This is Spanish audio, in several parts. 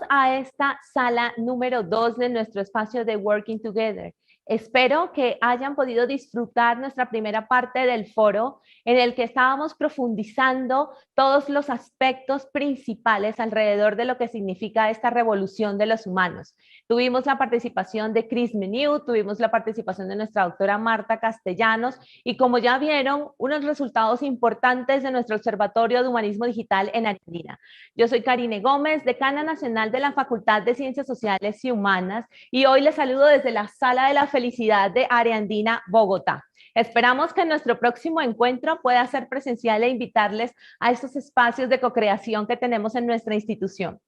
a esta sala número 2 de nuestro espacio de Working Together. Espero que hayan podido disfrutar nuestra primera parte del foro en el que estábamos profundizando todos los aspectos principales alrededor de lo que significa esta revolución de los humanos. Tuvimos la participación de Chris Meniu, tuvimos la participación de nuestra doctora Marta Castellanos y como ya vieron, unos resultados importantes de nuestro Observatorio de Humanismo Digital en Argentina. Yo soy Karine Gómez, decana nacional de la Facultad de Ciencias Sociales y Humanas y hoy les saludo desde la Sala de la Felicidad de Área Andina, Bogotá. Esperamos que nuestro próximo encuentro pueda ser presencial e invitarles a estos espacios de co-creación que tenemos en nuestra institución.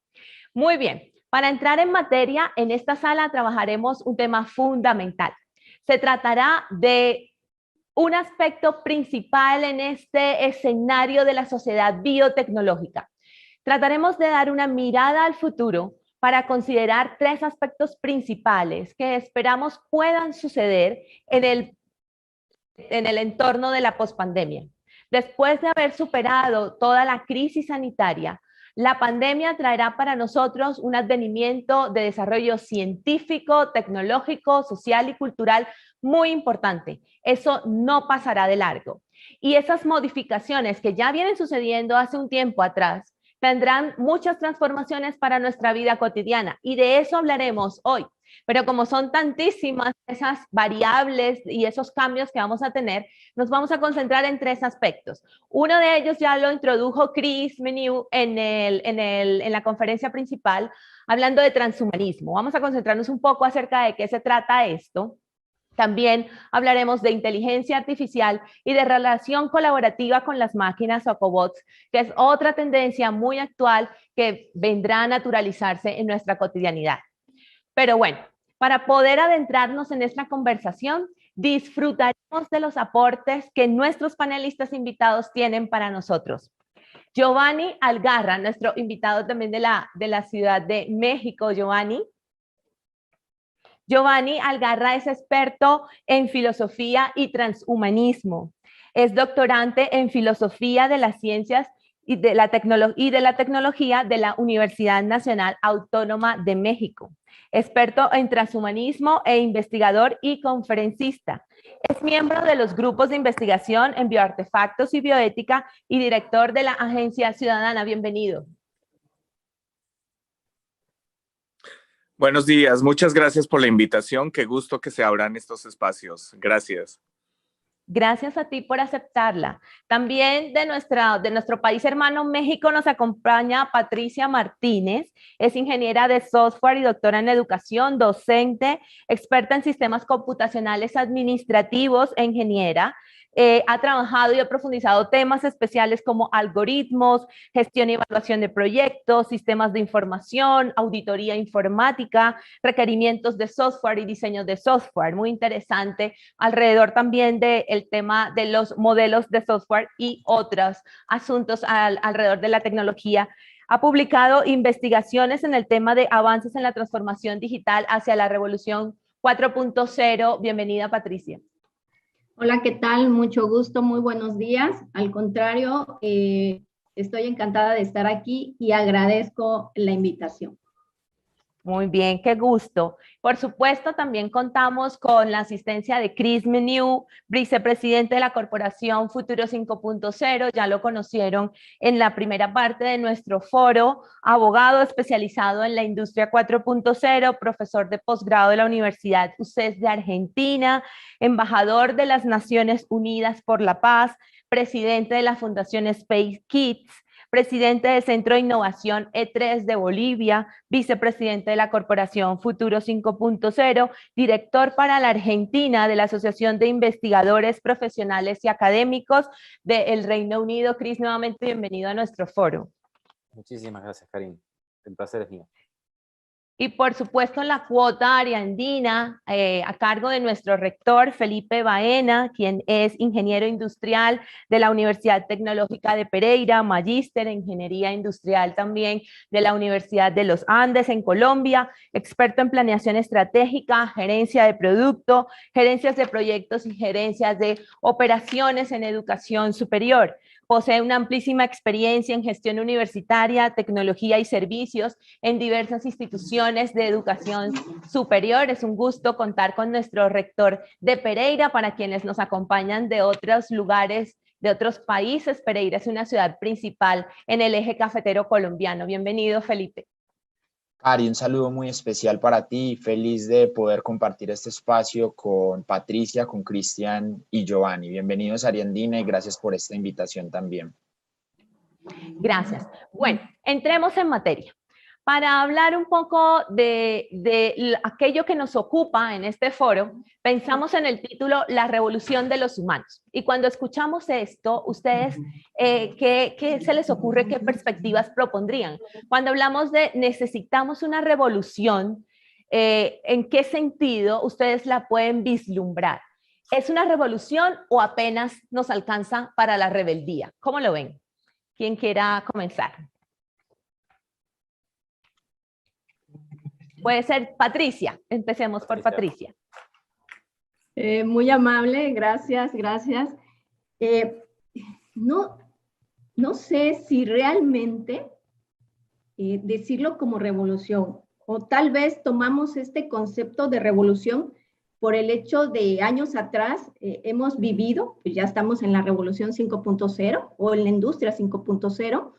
Muy bien, para entrar en materia, en esta sala trabajaremos un tema fundamental. Se tratará de un aspecto principal en este escenario de la sociedad biotecnológica. Trataremos de dar una mirada al futuro para considerar tres aspectos principales que esperamos puedan suceder en el entorno de la pospandemia. Después de haber superado toda la crisis sanitaria, la pandemia traerá para nosotros un advenimiento de desarrollo científico, tecnológico, social y cultural muy importante. Eso no pasará de largo. Y esas modificaciones que ya vienen sucediendo hace un tiempo atrás, tendrán muchas transformaciones para nuestra vida cotidiana y de eso hablaremos hoy. Pero como son tantísimas esas variables y esos cambios que vamos a tener, nos vamos a concentrar en tres aspectos. Uno de ellos ya lo introdujo Chris Meniu en la conferencia principal, hablando de transhumanismo. Vamos a concentrarnos un poco acerca de qué se trata esto. También hablaremos de inteligencia artificial y de relación colaborativa con las máquinas o cobots, que es otra tendencia muy actual que vendrá a naturalizarse en nuestra cotidianidad. Pero bueno, para poder adentrarnos en esta conversación, disfrutaremos de los aportes que nuestros panelistas invitados tienen para nosotros. Giovanni Algarra, nuestro invitado también de la Ciudad de México. Giovanni Algarra es experto en filosofía y transhumanismo. Es doctorante en filosofía de las ciencias y de la tecnología de la Universidad Nacional Autónoma de México. Experto en transhumanismo e investigador y conferencista. Es miembro de los grupos de investigación en bioartefactos y bioética y director de la Agencia Ciudadana. Bienvenido. Buenos días, muchas gracias por la invitación. Qué gusto que se abran estos espacios. Gracias. Gracias a ti por aceptarla. También de nuestro país hermano México nos acompaña Patricia Martínez, es ingeniera de software y doctora en educación, docente, experta en sistemas computacionales administrativos e ingeniera. Ha trabajado y ha profundizado temas especiales como algoritmos, gestión y evaluación de proyectos, sistemas de información, auditoría informática, requerimientos de software y diseño de software. Muy interesante alrededor también del tema de los modelos de software y otros asuntos alrededor de la tecnología. Ha publicado investigaciones en el tema de avances en la transformación digital hacia la revolución 4.0. Bienvenida, Patricia. Hola, ¿qué tal? Mucho gusto, muy buenos días. Al contrario, estoy encantada de estar aquí y agradezco la invitación. Muy bien, qué gusto. Por supuesto, también contamos con la asistencia de Chris Meniu, vicepresidente de la Corporación Futuro 5.0, ya lo conocieron en la primera parte de nuestro foro, abogado especializado en la industria 4.0, profesor de posgrado de la Universidad UCES de Argentina, embajador de las Naciones Unidas por la Paz, presidente de la Fundación Space Kids, presidente del Centro de Innovación E3 de Bolivia, vicepresidente de la Corporación Futuro 5.0, director para la Argentina de la Asociación de Investigadores Profesionales y Académicos del Reino Unido. Chris, nuevamente bienvenido a nuestro foro. Muchísimas gracias, Karin. El placer es mío. Y por supuesto la cuota área andina a cargo de nuestro rector Felipe Baena, quien es ingeniero industrial de la Universidad Tecnológica de Pereira, magíster en ingeniería industrial también de la Universidad de los Andes en Colombia, experto en planeación estratégica, gerencia de producto, gerencias de proyectos y gerencias de operaciones en educación superior. Posee una amplísima experiencia en gestión universitaria, tecnología y servicios en diversas instituciones de educación superior. Es un gusto contar con nuestro rector de Pereira. Para quienes nos acompañan de otros lugares, de otros países, Pereira es una ciudad principal en el eje cafetero colombiano. Bienvenido, Felipe. Ari, un saludo muy especial para ti, feliz de poder compartir este espacio con Patricia, con Cristian y Giovanni. Bienvenidos a Ariandina y gracias por esta invitación también. Gracias. Bueno, entremos en materia. Para hablar un poco de aquello que nos ocupa en este foro, pensamos en el título La revolución de los humanos. Y cuando escuchamos esto, ustedes, ¿qué se les ocurre? ¿Qué perspectivas propondrían? Cuando hablamos de necesitamos una revolución, ¿en qué sentido ustedes la pueden vislumbrar? ¿Es una revolución o apenas nos alcanza para la rebeldía? ¿Cómo lo ven? ¿Quién quiera comenzar? Puede ser Patricia. Empecemos por Patricia. Muy amable, gracias. No sé si realmente decirlo como revolución, o tal vez tomamos este concepto de revolución por el hecho de años atrás hemos vivido, pues ya estamos en la revolución 5.0 o en la industria 5.0,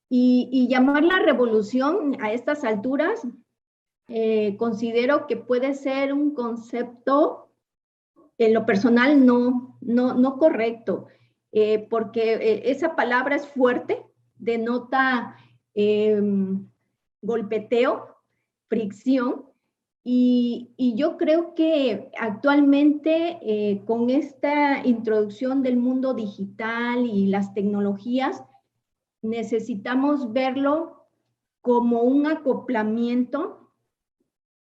y llamarla revolución a estas alturas, considero que puede ser un concepto, en lo personal, no correcto, porque esa palabra es fuerte, denota golpeteo, fricción, y yo creo que actualmente con esta introducción del mundo digital y las tecnologías, necesitamos verlo como un acoplamiento,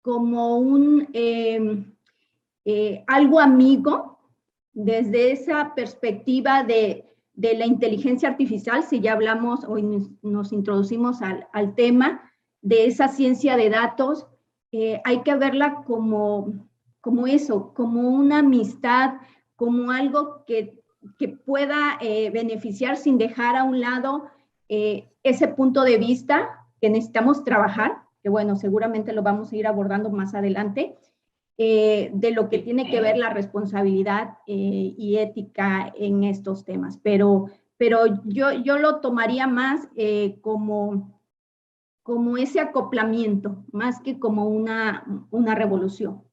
como algo amigo, desde esa perspectiva de la inteligencia artificial, si ya hablamos, hoy nos introducimos al tema de esa ciencia de datos, hay que verla como eso, como una amistad, como algo que pueda beneficiar sin dejar a un lado ese punto de vista que necesitamos trabajar, que bueno, seguramente lo vamos a ir abordando más adelante, de lo que tiene que ver la responsabilidad y ética en estos temas. Pero yo lo tomaría más como ese acoplamiento, más que como una revolución.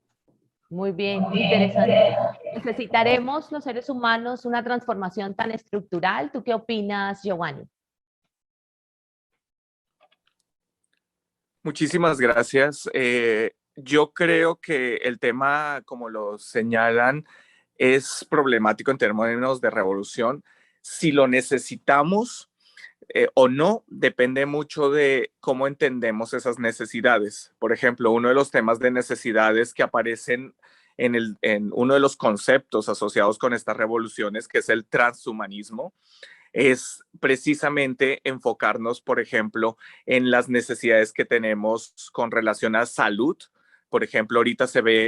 Muy bien, interesante. ¿Necesitaremos los seres humanos una transformación tan estructural? ¿Tú qué opinas, Giovanni? Muchísimas gracias. Yo creo que el tema, como lo señalan, es problemático en términos de revolución. Si lo necesitamos o no, depende mucho de cómo entendemos esas necesidades. Por ejemplo, uno de los temas de necesidades que aparecen en uno de los conceptos asociados con estas revoluciones, que es el transhumanismo, es precisamente enfocarnos, por ejemplo, en las necesidades que tenemos con relación a salud. Por ejemplo, ahorita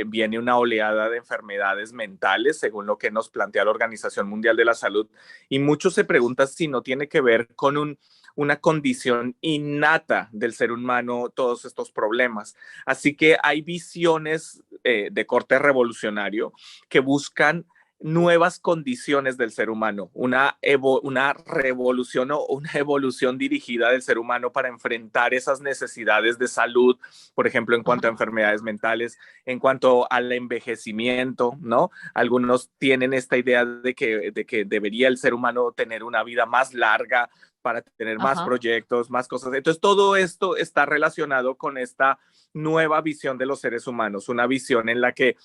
viene una oleada de enfermedades mentales, según lo que nos plantea la Organización Mundial de la Salud, y muchos se preguntan si no tiene que ver con una condición innata del ser humano todos estos problemas. Así que hay visiones de corte revolucionario que buscan nuevas condiciones del ser humano, una revolución o una evolución dirigida del ser humano para enfrentar esas necesidades de salud, por ejemplo, en cuanto a enfermedades mentales, en cuanto al envejecimiento, ¿no? Algunos tienen esta idea de que debería el ser humano tener una vida más larga para tener más proyectos, más cosas. Entonces, todo esto está relacionado con esta nueva visión de los seres humanos, una visión en la que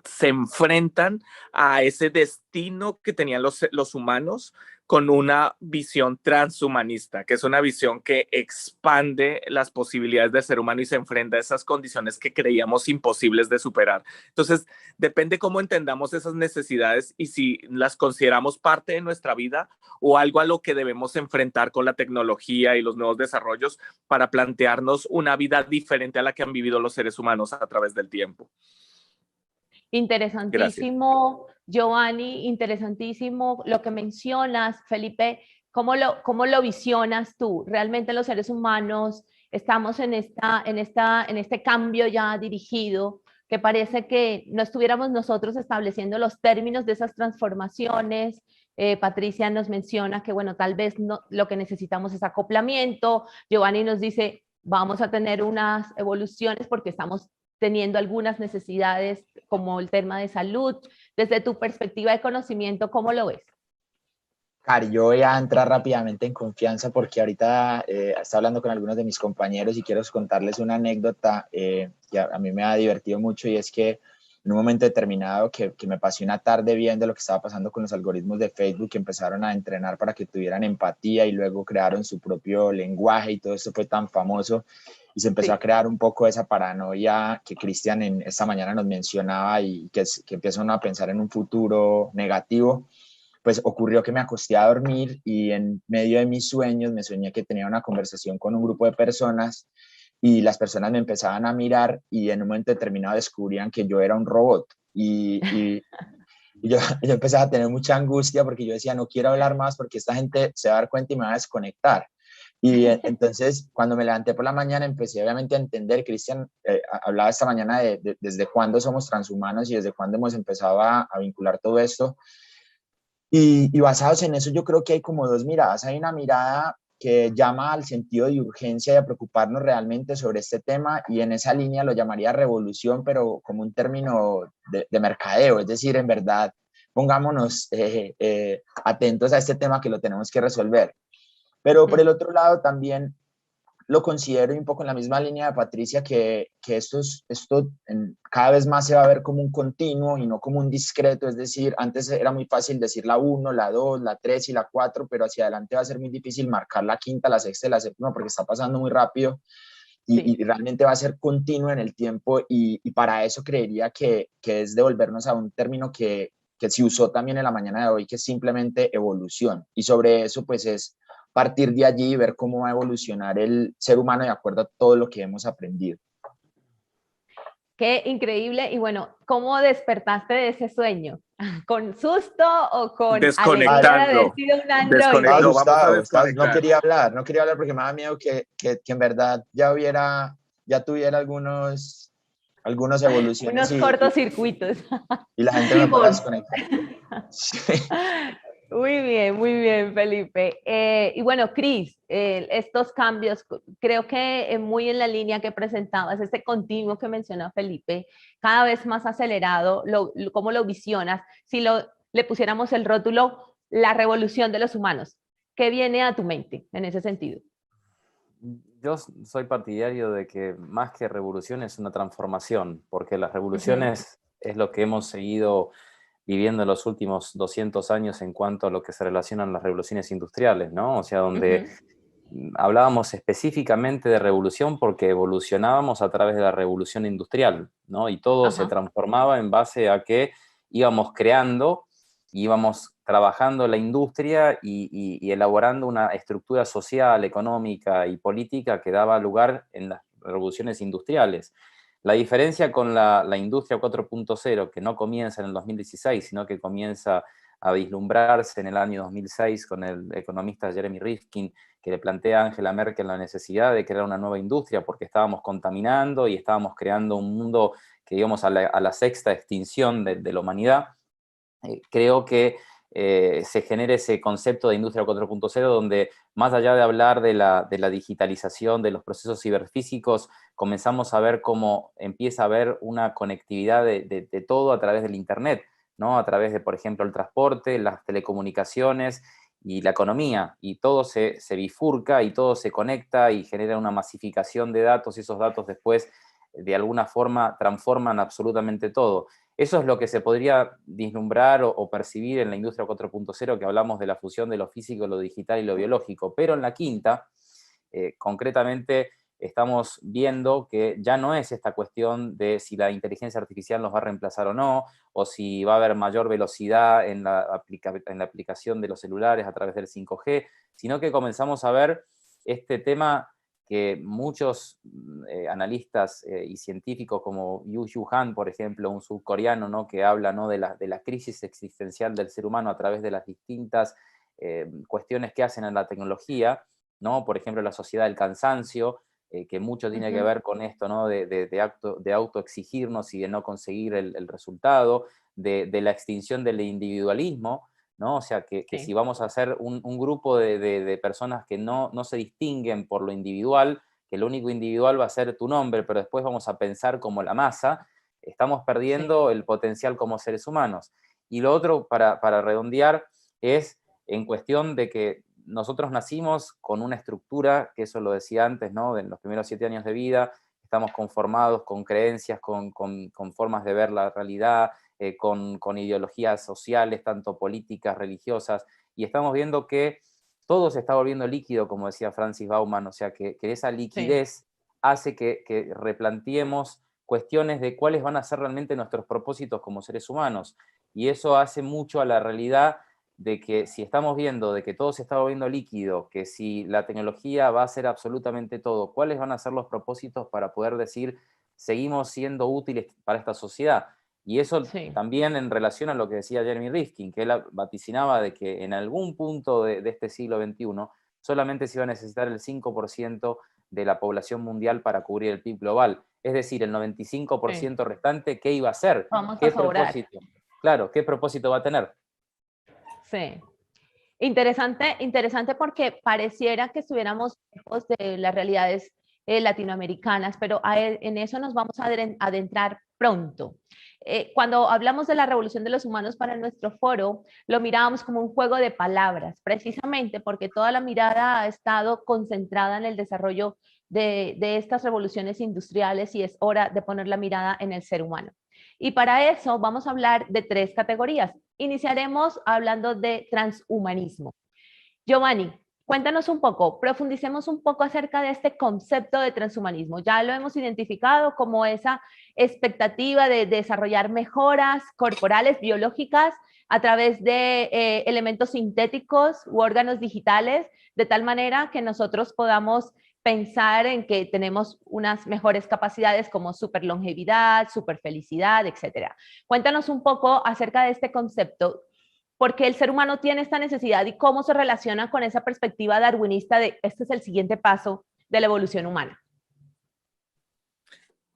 se enfrentan a ese destino que tenían los humanos con una visión transhumanista, que es una visión que expande las posibilidades del ser humano y se enfrenta a esas condiciones que creíamos imposibles de superar. Entonces, depende cómo entendamos esas necesidades y si las consideramos parte de nuestra vida o algo a lo que debemos enfrentar con la tecnología y los nuevos desarrollos para plantearnos una vida diferente a la que han vivido los seres humanos a través del tiempo. Gracias. Interesantísimo, Giovanni, interesantísimo lo que mencionas, Felipe. ¿Cómo lo visionas tú? Realmente los seres humanos estamos en este cambio ya dirigido, que parece que no estuviéramos nosotros estableciendo los términos de esas transformaciones. Patricia nos menciona que, bueno, tal vez no, lo que necesitamos es acoplamiento. Giovanni nos dice, vamos a tener unas evoluciones porque estamos teniendo algunas necesidades como el tema de salud. Desde tu perspectiva de conocimiento, ¿cómo lo ves? Cari, yo voy a entrar rápidamente en confianza porque ahorita estaba hablando con algunos de mis compañeros y quiero contarles una anécdota que a mí me ha divertido mucho, y es que en un momento determinado que me pasé una tarde viendo lo que estaba pasando con los algoritmos de Facebook, que empezaron a entrenar para que tuvieran empatía y luego crearon su propio lenguaje, y todo esto fue tan famoso y se empezó a crear un poco esa paranoia que Cristian esta mañana nos mencionaba, y que empieza uno a pensar en un futuro negativo. Pues ocurrió que me acosté a dormir y en medio de mis sueños me soñé que tenía una conversación con un grupo de personas, y las personas me empezaban a mirar y en un momento determinado descubrían que yo era un robot, y yo empezaba a tener mucha angustia porque yo decía, no quiero hablar más porque esta gente se va a dar cuenta y me va a desconectar. Y entonces, cuando me levanté por la mañana, empecé obviamente a entender. Cristian hablaba esta mañana de desde cuándo somos transhumanos y desde cuándo hemos empezado a vincular todo esto. Y basados en eso, yo creo que hay como dos miradas. Hay una mirada que llama al sentido de urgencia y a preocuparnos realmente sobre este tema, y en esa línea lo llamaría revolución, pero como un término de mercadeo, es decir, en verdad, pongámonos atentos a este tema que lo tenemos que resolver. Pero por el otro lado también lo considero un poco en la misma línea de Patricia, que esto cada vez más se va a ver como un continuo y no como un discreto. Es decir, antes era muy fácil decir la 1, la 2, la 3 y la 4, pero hacia adelante va a ser muy difícil marcar la quinta, la sexta y la séptima porque está pasando muy rápido, y realmente va a ser continuo en el tiempo, y para eso creería que es devolvernos a un término que se usó también en la mañana de hoy, que es simplemente evolución, y sobre eso pues es partir de allí y ver cómo va a evolucionar el ser humano de acuerdo a todo lo que hemos aprendido. Qué increíble. Y bueno, ¿cómo despertaste de ese sueño? ¿Con susto o con alegría de haber sido un androide? Estaba Vamos a asustado, no desconectar. no quería hablar porque me daba miedo que en verdad ya tuviera algunas evoluciones, Unos cortocircuitos. y la gente me fuera a Cyborg. desconectar. Sí. Muy bien, Felipe. Y bueno, Cris, estos cambios, creo que muy en la línea que presentabas, este continuo que menciona Felipe, cada vez más acelerado, ¿cómo lo visionas? Si le pusiéramos el rótulo, la revolución de los humanos, ¿qué viene a tu mente en ese sentido? Yo soy partidario de que más que revolución es una transformación, porque las revoluciones es lo que hemos seguido viviendo en los últimos 200 años en cuanto a lo que se relacionan las revoluciones industriales, ¿no? O sea, donde hablábamos específicamente de revolución porque evolucionábamos a través de la revolución industrial, ¿no? Y todo se transformaba en base a que íbamos creando, íbamos trabajando la industria y elaborando una estructura social, económica y política que daba lugar en las revoluciones industriales. La diferencia con la industria 4.0, que no comienza en el 2016, sino que comienza a vislumbrarse en el año 2006 con el economista Jeremy Rifkin, que le plantea a Angela Merkel la necesidad de crear una nueva industria porque estábamos contaminando y estábamos creando un mundo que íbamos a la sexta extinción de la humanidad. Creo que se genere ese concepto de industria 4.0 donde, más allá de hablar de la digitalización, de los procesos ciberfísicos, comenzamos a ver cómo empieza a haber una conectividad de todo a través del Internet, ¿no? A través de, por ejemplo, el transporte, las telecomunicaciones y la economía, y todo se bifurca y todo se conecta y genera una masificación de datos, y esos datos después de alguna forma transforman absolutamente todo. Eso es lo que se podría vislumbrar o percibir en la industria 4.0, que hablamos de la fusión de lo físico, lo digital y lo biológico. Pero en la quinta, concretamente, estamos viendo que ya no es esta cuestión de si la inteligencia artificial nos va a reemplazar o no, o si va a haber mayor velocidad en la aplicación de los celulares a través del 5G, sino que comenzamos a ver este tema que muchos analistas y científicos como Yu Han, por ejemplo, un surcoreano, ¿no?, que habla, ¿no?, de la crisis existencial del ser humano a través de las distintas cuestiones que hacen en la tecnología, ¿no? Por ejemplo, la sociedad del cansancio, que mucho tiene que ver con esto, ¿no?, de autoexigirnos y de no conseguir el resultado, de la extinción del individualismo, ¿no? O sea, que Sí. si vamos a hacer un grupo de personas que no se distinguen por lo individual, que lo único individual va a ser tu nombre, pero después vamos a pensar como la masa, estamos perdiendo el potencial como seres humanos. Y lo otro, para redondear, es en cuestión de que nosotros nacimos con una estructura, que eso lo decía antes, ¿no?, de los primeros 7 años de vida, estamos conformados con creencias, con formas de ver la realidad, con ideologías sociales, tanto políticas, religiosas, y estamos viendo que todo se está volviendo líquido, como decía Francis Bauman, o sea, que esa Sí. liquidez hace que replanteemos cuestiones de cuáles van a ser realmente nuestros propósitos como seres humanos, y eso hace mucho a la realidad de que si estamos viendo de que todo se está volviendo líquido, que si la tecnología va a hacer absolutamente todo, ¿cuáles van a ser los propósitos para poder decir seguimos siendo útiles para esta sociedad? Y eso Sí. también en relación a lo que decía Jeremy Rifkin, que él vaticinaba de que en algún punto de este siglo XXI solamente se iba a necesitar el 5% de la población mundial para cubrir el PIB global. Es decir, el Sí. 95% restante, ¿qué iba a hacer? Vamos a ¿Qué sobrar. propósito? Claro, ¿qué propósito va a tener? Sí. Interesante, interesante porque pareciera que estuviéramos lejos de las realidades latinoamericanas, pero en eso nos vamos a adentrar pronto. Cuando hablamos de la revolución de los humanos para nuestro foro, lo mirábamos como un juego de palabras, precisamente porque toda la mirada ha estado concentrada en el desarrollo de estas revoluciones industriales y es hora de poner la mirada en el ser humano. Y para eso vamos a hablar de 3 categorías. Iniciaremos hablando de transhumanismo. Giovanni, cuéntanos un poco, profundicemos un poco acerca de este concepto de transhumanismo. Ya lo hemos identificado como esa expectativa de desarrollar mejoras corporales, biológicas, a través de elementos sintéticos u órganos digitales, de tal manera que nosotros podamos pensar en que tenemos unas mejores capacidades como superlongevidad, superfelicidad, etc. Cuéntanos un poco acerca de este concepto, por qué el ser humano tiene esta necesidad y cómo se relaciona con esa perspectiva darwinista de este es el siguiente paso de la evolución humana.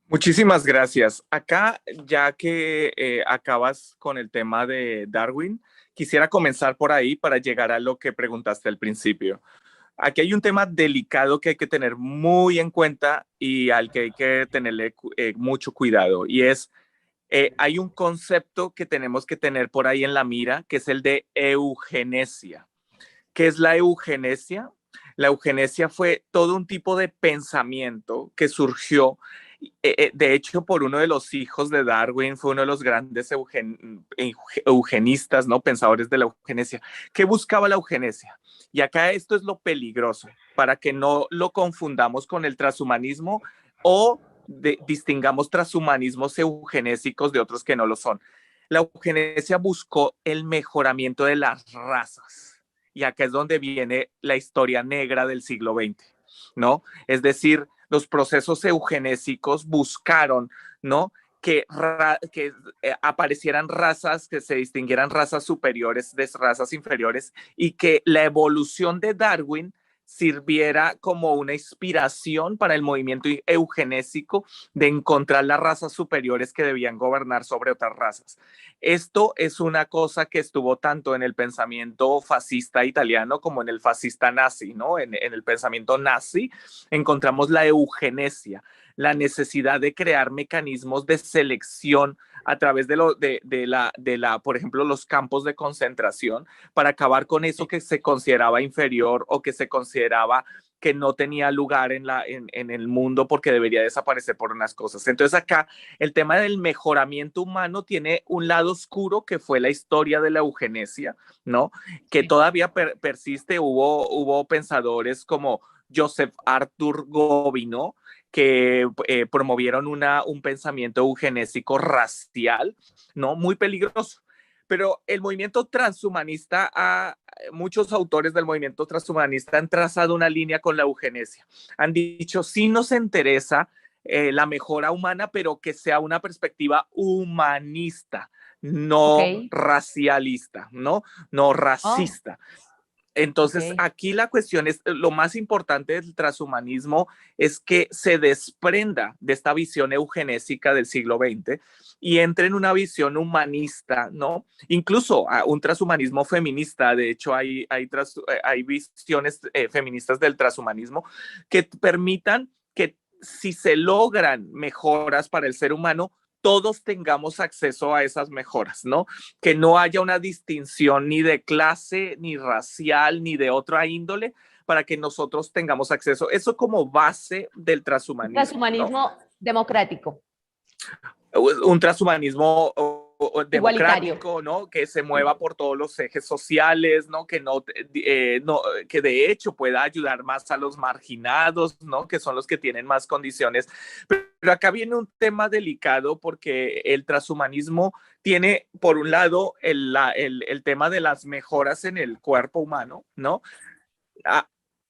Muchísimas gracias. Acá, ya que acabas con el tema de Darwin, quisiera comenzar por ahí para llegar a lo que preguntaste al principio. Aquí hay un tema delicado que hay que tener muy en cuenta y al que hay que tenerle mucho cuidado, y es, hay un concepto que tenemos que tener por ahí en la mira, que es el de eugenesia. ¿Qué es la eugenesia? La eugenesia fue todo un tipo de pensamiento que surgió, de hecho, por uno de los hijos de Darwin, fue uno de los grandes eugenistas, ¿no?, pensadores de la eugenesia. ¿Qué buscaba la eugenesia? Y acá esto es lo peligroso, para que no lo confundamos con el transhumanismo o distingamos transhumanismos eugenésicos de otros que no lo son. La eugenesia buscó el mejoramiento de las razas. Y acá es donde viene la historia negra del siglo XX, ¿no? Es decir, los procesos eugenésicos buscaron, ¿no?, que aparecieran razas, que se distinguieran razas superiores de razas inferiores, y que la evolución de Darwin sirviera como una inspiración para el movimiento eugenésico de encontrar las razas superiores que debían gobernar sobre otras razas. Esto es una cosa que estuvo tanto en el pensamiento fascista italiano como en el fascista nazi, ¿no? En el pensamiento nazi encontramos la eugenesia, la necesidad de crear mecanismos de selección a través por ejemplo, los campos de concentración, para acabar con eso que se consideraba inferior o que se consideraba que no tenía lugar en el mundo porque debería desaparecer por unas cosas. Entonces acá el tema del mejoramiento humano tiene un lado oscuro, que fue la historia de la eugenesia, ¿no? Que todavía persiste. Hubo pensadores como Joseph Arthur Gobineau, que promovieron un pensamiento eugenésico racial, ¿no?, muy peligroso. Pero el movimiento transhumanista, muchos autores del movimiento transhumanista han trazado una línea con la eugenesia. Han dicho, sí nos interesa la mejora humana, pero que sea una perspectiva humanista, no racialista, no racista. Entonces, aquí la cuestión es, lo más importante del transhumanismo es que se desprenda de esta visión eugenésica del siglo XX y entre en una visión humanista, ¿no? Incluso un transhumanismo feminista. De hecho, hay visiones feministas del transhumanismo que permitan que si se logran mejoras para el ser humano, todos tengamos acceso a esas mejoras, ¿no? Que no haya una distinción ni de clase, ni racial, ni de otra índole, para que nosotros tengamos acceso. Eso como base del transhumanismo. Transhumanismo, ¿no? Democrático. Un transhumanismo democrático, igualitario, ¿no? Que se mueva por todos los ejes sociales, ¿no? Que que de hecho pueda ayudar más a los marginados, ¿no? Que son los que tienen más condiciones. Pero acá viene un tema delicado porque el transhumanismo tiene, por un lado, el tema de las mejoras en el cuerpo humano, ¿no?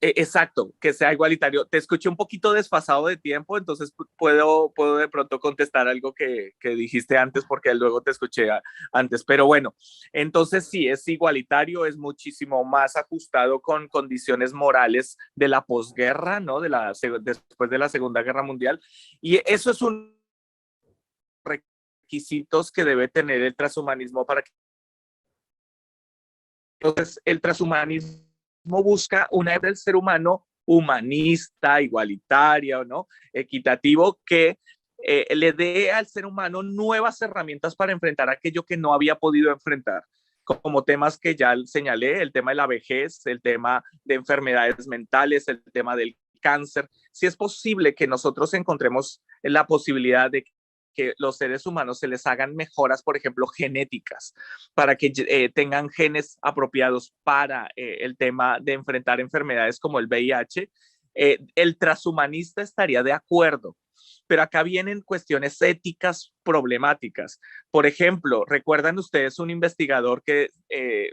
Exacto, que sea igualitario. Te escuché un poquito desfasado de tiempo, entonces puedo de pronto contestar algo que dijiste antes porque luego te escuché antes. Pero bueno, entonces sí, es igualitario, es muchísimo más ajustado con condiciones morales de la posguerra, ¿no? Después de la Segunda Guerra Mundial. Y eso es un requisitos que debe tener el transhumanismo para que... Entonces, el transhumanismo busca una del ser humano humanista, igualitaria, ¿no? Equitativo, que le dé al ser humano nuevas herramientas para enfrentar aquello que no había podido enfrentar, como temas que ya señalé, el tema de la vejez, el tema de enfermedades mentales, el tema del cáncer. Si es posible que nosotros encontremos la posibilidad de que los seres humanos se les hagan mejoras, por ejemplo, genéticas, para que tengan genes apropiados para el tema de enfrentar enfermedades como el VIH, el transhumanista estaría de acuerdo. Pero acá vienen cuestiones éticas problemáticas. Por ejemplo, ¿recuerdan ustedes un investigador que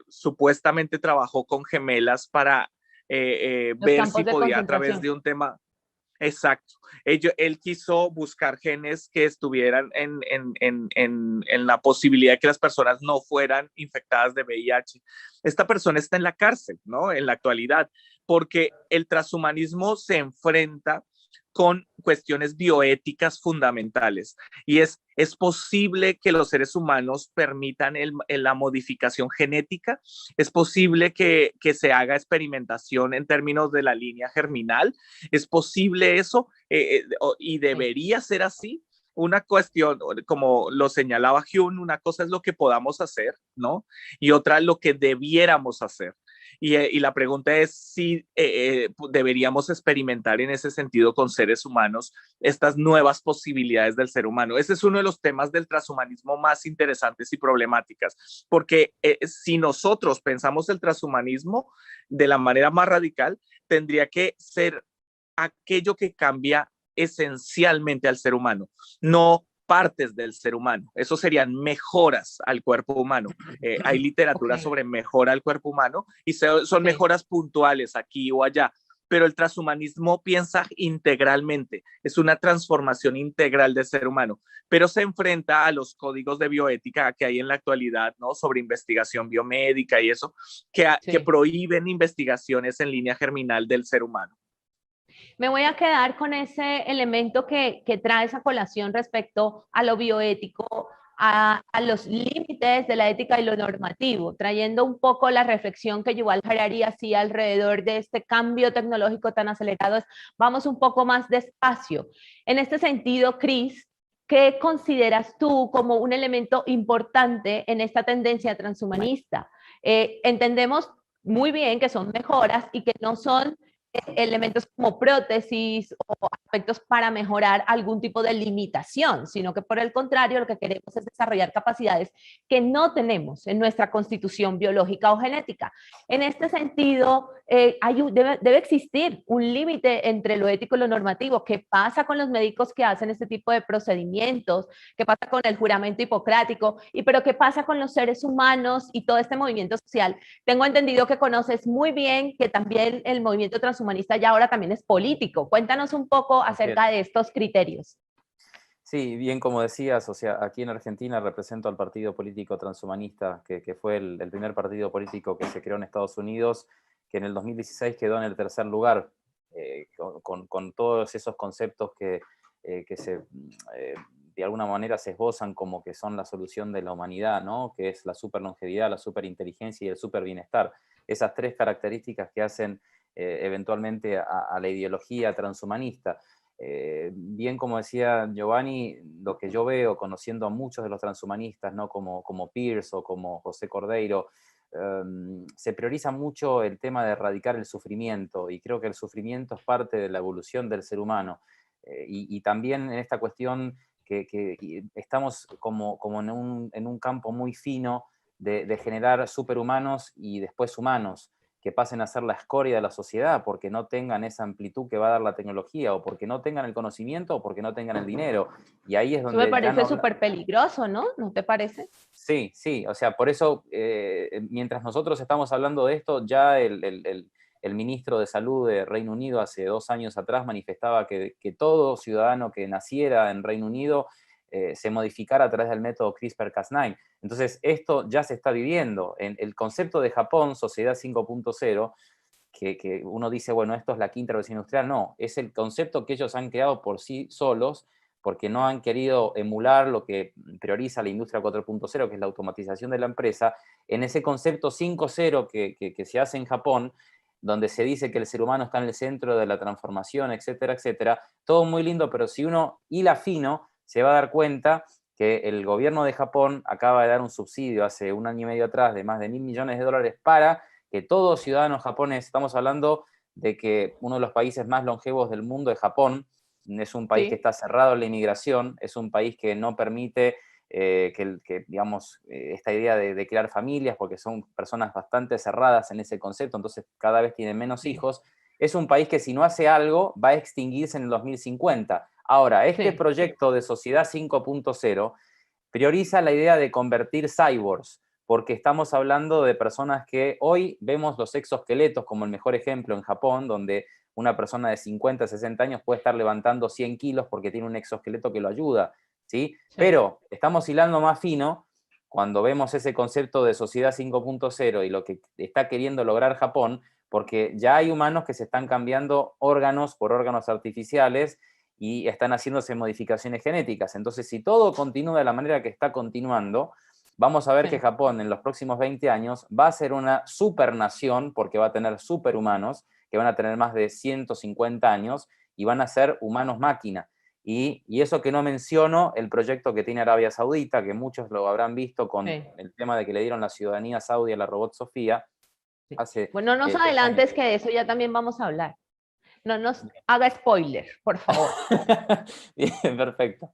supuestamente trabajó con gemelas para ver si podía a través de un tema... Exacto. Él quiso buscar genes que estuvieran en la posibilidad de que las personas no fueran infectadas de VIH. Esta persona está en la cárcel, ¿no? En la actualidad, porque el transhumanismo se enfrenta con cuestiones bioéticas fundamentales y es posible que los seres humanos permitan la modificación genética, es posible que se haga experimentación en términos de la línea germinal, es posible eso y debería ser así. Una cuestión, como lo señalaba Hume, una cosa es lo que podamos hacer, ¿no? Y otra lo que debiéramos hacer. Y la pregunta es si deberíamos experimentar en ese sentido con seres humanos estas nuevas posibilidades del ser humano. Ese es uno de los temas del transhumanismo más interesantes y problemáticas, porque si nosotros pensamos el transhumanismo de la manera más radical, tendría que ser aquello que cambia esencialmente al ser humano, no partes del ser humano. Eso serían mejoras al cuerpo humano. Hay literatura sobre mejora al cuerpo humano y son mejoras puntuales aquí o allá, pero el transhumanismo piensa integralmente, es una transformación integral del ser humano, pero se enfrenta a los códigos de bioética que hay en la actualidad, ¿no? Sobre investigación biomédica y eso, que prohíben investigaciones en línea germinal del ser humano. Me voy a quedar con ese elemento que trae esa colación respecto a lo bioético, a los límites de la ética y lo normativo, trayendo un poco la reflexión que Yuval Harari hacía alrededor de este cambio tecnológico tan acelerado. Vamos un poco más despacio. En este sentido, Cris, ¿qué consideras tú como un elemento importante en esta tendencia transhumanista? Entendemos muy bien que son mejoras y que no son elementos como prótesis o aspectos para mejorar algún tipo de limitación, sino que por el contrario lo que queremos es desarrollar capacidades que no tenemos en nuestra constitución biológica o genética. En este sentido, debe existir un límite entre lo ético y lo normativo. ¿Qué pasa con los médicos que hacen este tipo de procedimientos? ¿Qué pasa con el juramento hipocrático? Pero ¿qué pasa con los seres humanos y todo este movimiento social? Tengo entendido que conoces muy bien que también el movimiento transhumanista ya ahora también es político. Cuéntanos un poco acerca de estos criterios. Sí, bien como decías, o sea, aquí en Argentina represento al partido político transhumanista, que fue el primer partido político que se creó en Estados Unidos, que en el 2016 quedó en el tercer lugar, con todos esos conceptos que de alguna manera se esbozan como que son la solución de la humanidad, ¿no? Que es la superlongevidad, la superinteligencia y el superbienestar. Esas tres características que hacen eventualmente a la ideología transhumanista. Bien como decía Giovanni, lo que yo veo conociendo a muchos de los transhumanistas, ¿no? como Pierce o como José Cordeiro, se prioriza mucho el tema de erradicar el sufrimiento, y creo que el sufrimiento es parte de la evolución del ser humano. Y también en esta cuestión que estamos como en un campo muy fino de generar superhumanos y después humanos que pasen a ser la escoria de la sociedad porque no tengan esa amplitud que va a dar la tecnología, o porque no tengan el conocimiento, o porque no tengan el dinero. Y ahí es donde... Eso me parece súper peligroso, ¿no? ¿No te parece? Sí, sí, o sea, por eso, mientras nosotros estamos hablando de esto, ya el ministro de Salud de Reino Unido hace 2 años atrás manifestaba que todo ciudadano que naciera en Reino Unido se modificara a través del método CRISPR-Cas9. Entonces, esto ya se está viviendo. En el concepto de Japón, Sociedad 5.0, que uno dice, bueno, esto es la quinta revolución industrial, no, es el concepto que ellos han creado por sí solos, porque no han querido emular lo que prioriza la industria 4.0, que es la automatización de la empresa. En ese concepto 5.0 que se hace en Japón, donde se dice que el ser humano está en el centro de la transformación, etcétera, etcétera, todo muy lindo, pero si uno hila fino, se va a dar cuenta que el gobierno de Japón acaba de dar un subsidio hace 1 año y medio atrás de más de $1.000 millones para que todo ciudadano japonés, estamos hablando de que uno de los países más longevos del mundo es Japón, es un país que está cerrado a la inmigración, es un país que no permite digamos, esta idea de crear familias, porque son personas bastante cerradas en ese concepto, entonces cada vez tienen menos hijos. Es un país que si no hace algo va a extinguirse en el 2050. Ahora, este proyecto de Sociedad 5.0 prioriza la idea de convertir cyborgs, porque estamos hablando de personas que hoy vemos los exoesqueletos como el mejor ejemplo en Japón, donde una persona de 50, 60 años puede estar levantando 100 kilos porque tiene un exoesqueleto que lo ayuda, ¿sí? Pero estamos hilando más fino cuando vemos ese concepto de Sociedad 5.0 y lo que está queriendo lograr Japón, porque ya hay humanos que se están cambiando órganos por órganos artificiales y están haciéndose modificaciones genéticas. Entonces, si todo continúa de la manera que está continuando, vamos a ver que Japón en los próximos 20 años va a ser una supernación, porque va a tener superhumanos que van a tener más de 150 años y van a ser humanos máquina. Y eso que no menciono, el proyecto que tiene Arabia Saudita, que muchos lo habrán visto con el tema de que le dieron la ciudadanía saudí a la robot Sofía. Bueno, no nos adelantes, que de eso ya también vamos a hablar. No nos haga spoiler, por favor. Bien, perfecto.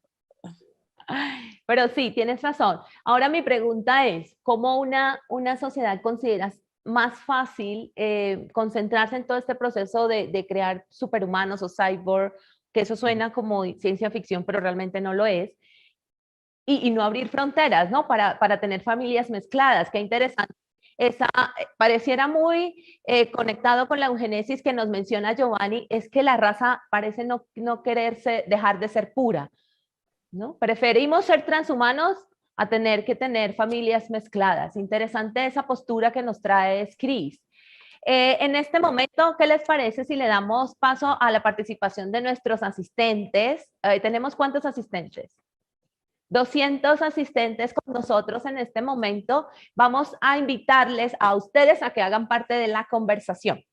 Pero sí, tienes razón. Ahora mi pregunta es, ¿cómo una sociedad consideras más fácil concentrarse en todo este proceso de crear superhumanos o cyborg, que eso suena como ciencia ficción, pero realmente no lo es, y no abrir fronteras, ¿no? Para tener familias mezcladas? Qué interesante. Pareciera muy conectado con la eugenesis que nos menciona Giovanni, es que la raza parece no dejar de ser pura, ¿no? Preferimos ser transhumanos a tener que tener familias mezcladas. Interesante esa postura que nos trae Chris. En este momento, ¿qué les parece si le damos paso a la participación de nuestros asistentes? ¿Tenemos cuántos asistentes? 200 asistentes con nosotros en este momento. Vamos a invitarles a ustedes a que hagan parte de la conversación.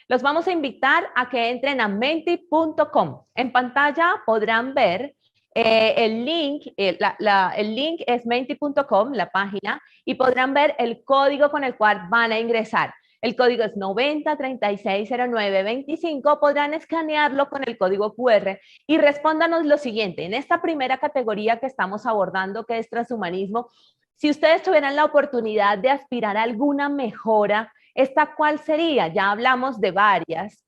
Los vamos a invitar a que entren a menti.com. En pantalla podrán ver el link. El link es menti.com, la página, y podrán ver el código con el cual van a ingresar. El código es 90360925. Podrán escanearlo con el código QR y respóndanos lo siguiente. En esta primera categoría que estamos abordando, que es transhumanismo, si ustedes tuvieran la oportunidad de aspirar a alguna mejora, ¿esta cuál sería? Ya hablamos de varias,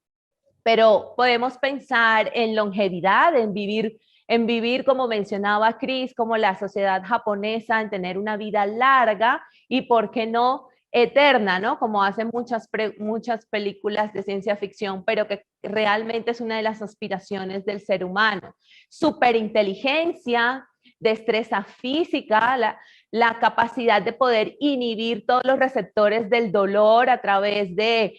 pero podemos pensar en longevidad, en vivir, como mencionaba Chris, como la sociedad japonesa, en tener una vida larga y, ¿por qué no, eterna, ¿no? Como hacen muchas películas de ciencia ficción, pero que realmente es una de las aspiraciones del ser humano. Superinteligencia, destreza física, la capacidad de poder inhibir todos los receptores del dolor a través de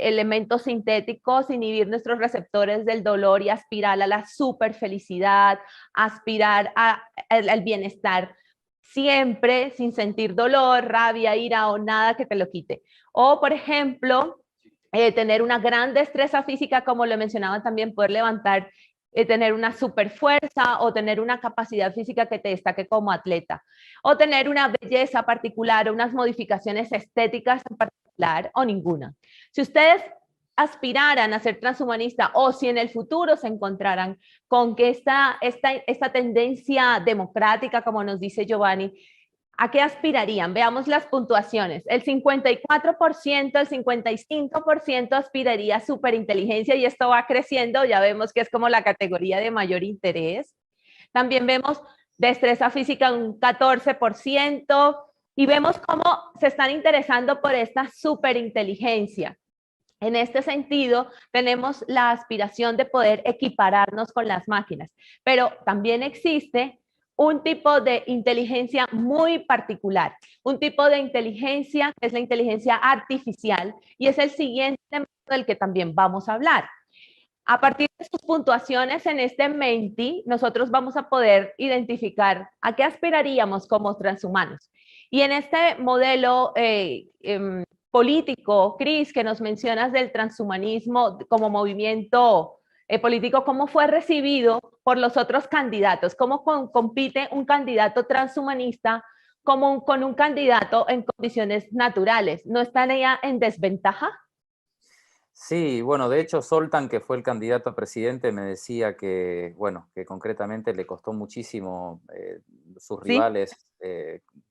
elementos sintéticos, inhibir nuestros receptores del dolor y aspirar a la superfelicidad, aspirar al bienestar siempre sin sentir dolor, rabia, ira o nada que te lo quite. O, por ejemplo, tener una gran destreza física, como lo mencionaban también, poder levantar, tener una super fuerza o tener una capacidad física que te destaque como atleta, o tener una belleza particular o unas modificaciones estéticas en particular, o ninguna. Si ustedes aspiraran a ser transhumanista, o si en el futuro se encontraran con que esta tendencia democrática, como nos dice Giovanni, ¿a qué aspirarían? Veamos las puntuaciones. El 54%, el 55% aspiraría a superinteligencia, y esto va creciendo, ya vemos que es como la categoría de mayor interés. También vemos destreza física un 14%, y vemos cómo se están interesando por esta superinteligencia. En este sentido, tenemos la aspiración de poder equipararnos con las máquinas, pero también existe un tipo de inteligencia muy particular, un tipo de inteligencia que es la inteligencia artificial, y es el siguiente del que también vamos a hablar. A partir de sus puntuaciones en este Menti, nosotros vamos a poder identificar a qué aspiraríamos como transhumanos. Y en este modelo político, Cris, que nos mencionas del transhumanismo como movimiento político, ¿cómo fue recibido por los otros candidatos? ¿Cómo compite un candidato transhumanista con un candidato en condiciones naturales? ¿No están ya en desventaja? Sí, bueno, de hecho Soltan, que fue el candidato a presidente, me decía que, bueno, que concretamente le costó muchísimo sus Sí. rivales,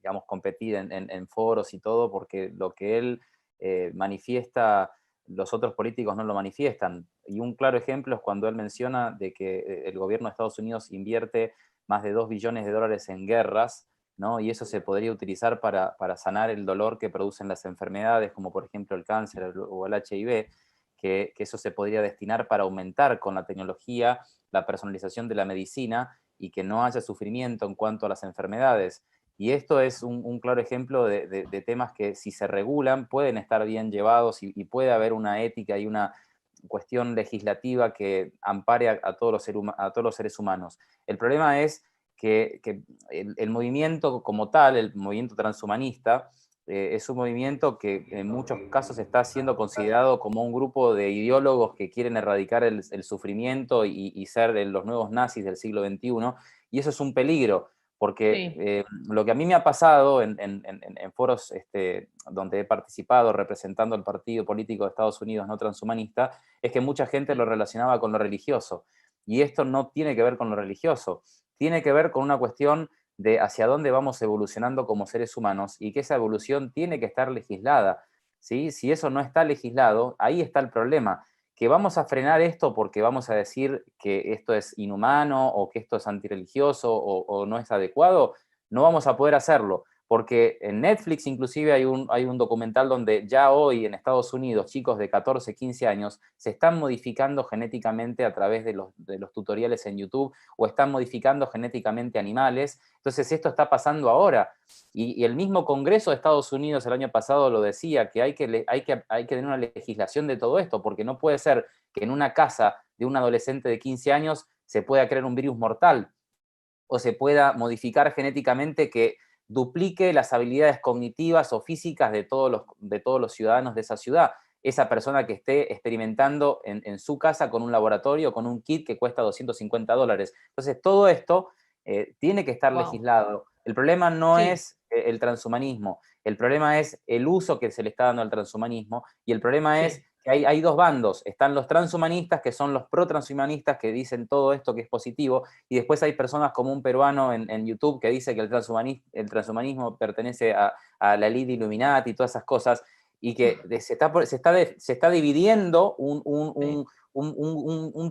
digamos, competir en foros y todo, porque lo que él manifiesta, los otros políticos no lo manifiestan. Y un claro ejemplo es cuando él menciona de que el gobierno de Estados Unidos invierte más de $2 billones en guerras, ¿no? Y eso se podría utilizar para sanar el dolor que producen las enfermedades, como por ejemplo el cáncer o el HIV, que eso se podría destinar para aumentar con la tecnología la personalización de la medicina y que no haya sufrimiento en cuanto a las enfermedades. Y esto es un claro ejemplo de temas que, si se regulan, pueden estar bien llevados y puede haber una ética y una cuestión legislativa que ampare a todos los seres humanos. El problema es que el movimiento como tal, el movimiento transhumanista, es un movimiento que en muchos casos está siendo considerado como un grupo de ideólogos que quieren erradicar el sufrimiento y ser los nuevos nazis del siglo XXI, y eso es un peligro, porque Sí. lo que a mí me ha pasado en foros donde he participado representando al partido político de Estados Unidos no transhumanista, es que mucha gente lo relacionaba con lo religioso, y esto no tiene que ver con lo religioso, tiene que ver con una cuestión de hacia dónde vamos evolucionando como seres humanos, y que esa evolución tiene que estar legislada, ¿sí? Si eso no está legislado, ahí está el problema, que vamos a frenar esto porque vamos a decir que esto es inhumano o que esto es antirreligioso o no es adecuado. No vamos a poder hacerlo, porque en Netflix inclusive hay un documental donde ya hoy en Estados Unidos chicos de 14, 15 años se están modificando genéticamente a través de los tutoriales en YouTube, o están modificando genéticamente animales. Entonces esto está pasando ahora, y el mismo Congreso de Estados Unidos el año pasado lo decía, que hay que tener una legislación de todo esto, porque no puede ser que en una casa de un adolescente de 15 años se pueda crear un virus mortal, o se pueda modificar genéticamente que duplique las habilidades cognitivas o físicas de todos los ciudadanos de esa ciudad. Esa persona que esté experimentando en su casa con un laboratorio, con un kit que cuesta $250. Entonces, todo esto tiene que estar Wow. legislado. El problema no Sí. es el transhumanismo. El problema es el uso que se le está dando al transhumanismo, y el problema es que hay dos bandos. Están los transhumanistas, que son los pro-transhumanistas, que dicen todo esto que es positivo, y después hay personas como un peruano en YouTube que dice que el transhumanismo pertenece a la elite Illuminati y todas esas cosas, y que se está dividiendo un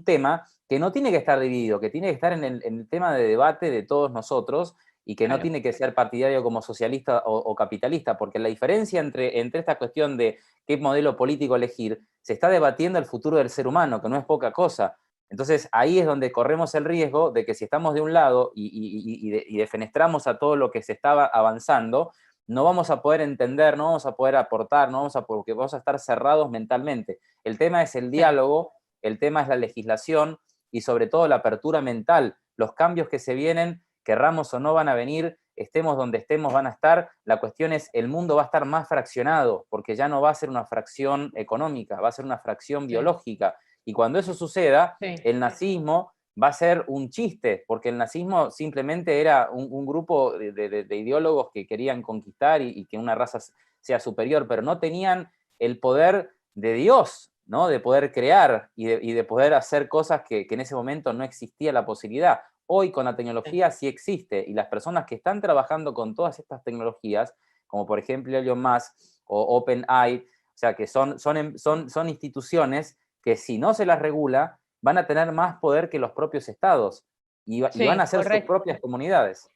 tema que no tiene que estar dividido, que tiene que estar en el tema de debate de todos nosotros, y que no tiene que ser partidario como socialista o capitalista, porque la diferencia entre esta cuestión de qué modelo político elegir, se está debatiendo el futuro del ser humano, que no es poca cosa. Entonces ahí es donde corremos el riesgo de que si estamos de un lado y defenestramos a todo lo que se estaba avanzando, no vamos a poder entender, no vamos a poder aportar, porque vamos a estar cerrados mentalmente. El tema es el diálogo, el tema es la legislación y sobre todo la apertura mental. Los cambios que se vienen, querramos o no, van a venir, estemos donde estemos, van a estar. La cuestión es, el mundo va a estar más fraccionado, porque ya no va a ser una fracción económica, va a ser una fracción biológica. Y cuando eso suceda, el nazismo va a ser un chiste, porque el nazismo simplemente era un grupo de ideólogos que querían conquistar y que una raza sea superior, pero no tenían el poder de Dios, ¿no? De poder crear y de poder hacer cosas que en ese momento no existía la posibilidad. Hoy con la tecnología sí existe, y las personas que están trabajando con todas estas tecnologías, como por ejemplo Elon Musk o OpenAI, o sea, que son instituciones que si no se las regula, van a tener más poder que los propios estados, y van a ser sus propias comunidades.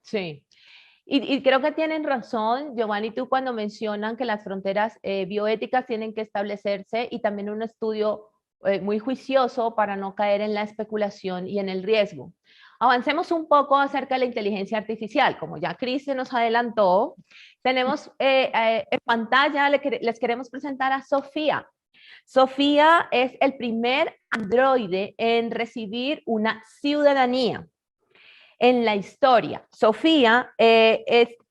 Sí. Y creo que tienen razón, Giovanni, tú cuando mencionan que las fronteras bioéticas tienen que establecerse, y también un estudio muy juicioso para no caer en la especulación y en el riesgo. Avancemos un poco acerca de la inteligencia artificial. Como ya Cris se nos adelantó, tenemos en pantalla, les queremos presentar a Sofía. Sofía es el primer androide en recibir una ciudadanía en la historia. Sofía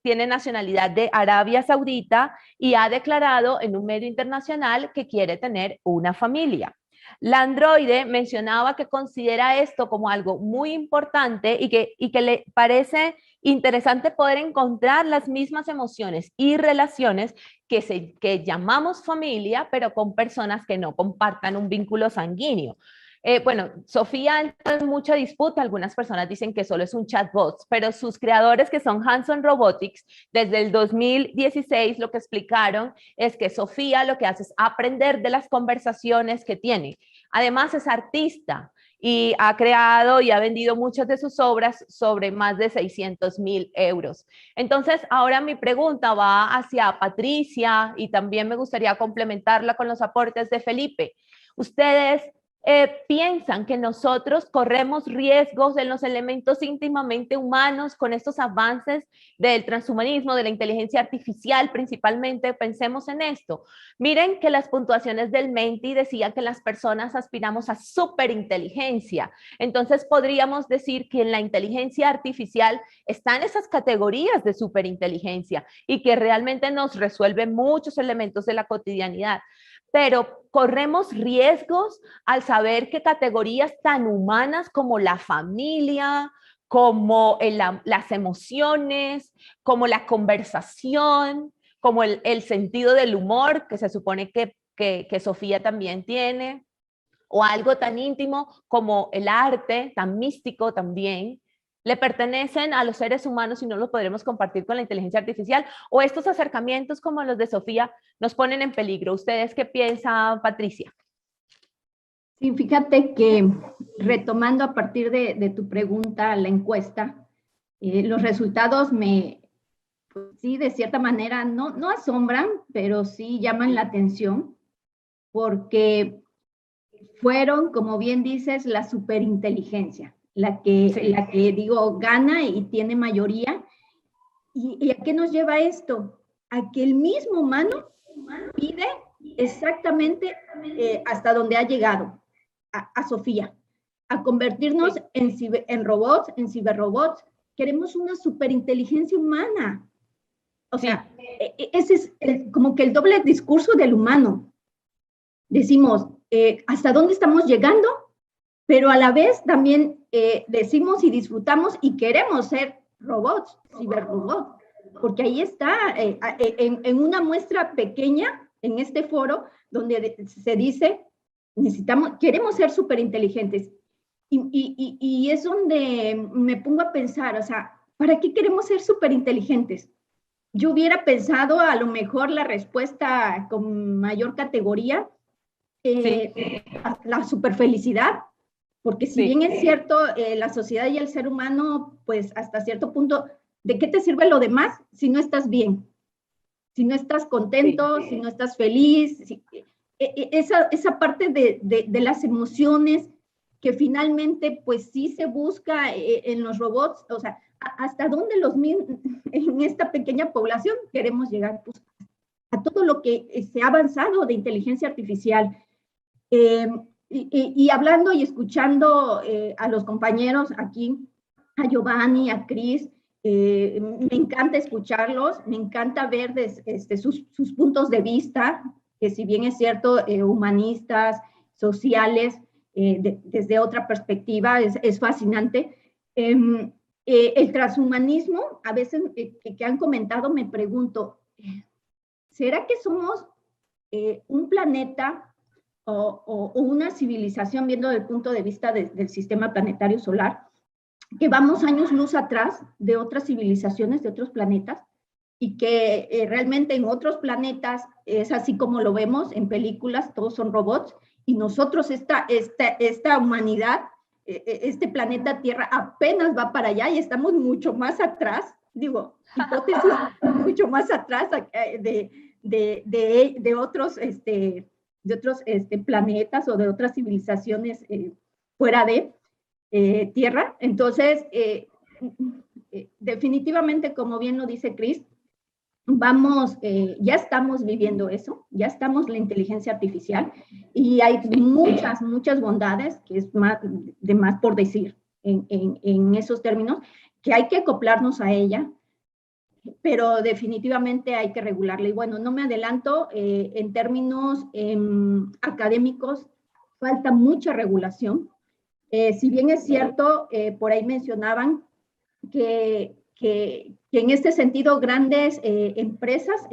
tiene nacionalidad de Arabia Saudita y ha declarado en un medio internacional que quiere tener una familia. La androide mencionaba que considera esto como algo muy importante y que le parece interesante poder encontrar las mismas emociones y relaciones que llamamos familia, pero con personas que no compartan un vínculo sanguíneo. Bueno, Sofía entra en mucha disputa. Algunas personas dicen que solo es un chatbot, pero sus creadores, que son Hanson Robotics, desde el 2016 lo que explicaron es que Sofía lo que hace es aprender de las conversaciones que tiene. Además es artista y ha creado y ha vendido muchas de sus obras sobre más de 600,000 euros. Entonces, ahora mi pregunta va hacia Patricia, y también me gustaría complementarla con los aportes de Felipe. Ustedes piensan que nosotros corremos riesgos en los elementos íntimamente humanos con estos avances del transhumanismo, de la inteligencia artificial principalmente. Pensemos en esto. Miren que las puntuaciones del Menti decían que las personas aspiramos a superinteligencia. Entonces podríamos decir que en la inteligencia artificial están esas categorías de superinteligencia y que realmente nos resuelve muchos elementos de la cotidianidad. Pero corremos riesgos al saber que categorías tan humanas como la familia, como las emociones, como la conversación, como el sentido del humor, que se supone que Sofía también tiene, o algo tan íntimo como el arte, tan místico también, le pertenecen a los seres humanos y no los podremos compartir con la inteligencia artificial, o estos acercamientos como los de Sofía nos ponen en peligro. ¿Ustedes qué piensan, Patricia? Sí, fíjate que retomando a partir de tu pregunta, la encuesta, los resultados pues sí, de cierta manera, no asombran, pero sí llaman la atención, porque fueron, como bien dices, la superinteligencia, la que digo, gana y tiene mayoría. ¿Y a qué nos lleva esto? A que el mismo humano pide exactamente hasta donde ha llegado, a Sofía, a convertirnos en robots, en ciberrobots. Queremos una superinteligencia humana. O sea, ese es como que el doble discurso del humano. Decimos, ¿hasta dónde estamos llegando? Pero a la vez también decimos y disfrutamos y queremos ser robots, ciberrobots. porque ahí está, en una muestra pequeña, en este foro, donde se dice, queremos ser súper inteligentes. Y es donde me pongo a pensar, o sea, ¿para qué queremos ser súper inteligentes? Yo hubiera pensado a lo mejor la respuesta con mayor categoría, la superfelicidad, porque si bien es cierto, la sociedad y el ser humano, pues hasta cierto punto, ¿de qué te sirve lo demás si no estás bien? Si no estás contento, si no estás feliz, esa parte de las emociones que finalmente pues sí se busca en los robots, o sea, hasta dónde en esta pequeña población queremos llegar, pues a todo lo que se ha avanzado de inteligencia artificial. Y hablando y escuchando a los compañeros aquí, a Giovanni, a Cris, me encanta escucharlos, me encanta ver sus puntos de vista, que si bien es cierto, humanistas, sociales, desde otra perspectiva, es fascinante. El transhumanismo, a veces que han comentado, me pregunto, ¿será que somos un planeta o una civilización, viendo desde el punto de vista del sistema planetario solar, que vamos años luz atrás de otras civilizaciones, de otros planetas, y que realmente en otros planetas es así como lo vemos en películas, todos son robots, y nosotros, esta humanidad, este planeta Tierra apenas va para allá y estamos mucho más atrás, digo, hipótesis, mucho más atrás de otros, de otros planetas o de otras civilizaciones fuera de Tierra. Entonces, definitivamente, como bien lo dice Cris, ya estamos viviendo eso, ya estamos la inteligencia artificial y hay muchas bondades, que es más por decir en esos términos, que hay que acoplarnos a ella, pero definitivamente hay que regularla. Y bueno, no me adelanto, en términos académicos, falta mucha regulación. Si bien es cierto, por ahí mencionaban que en este sentido grandes empresas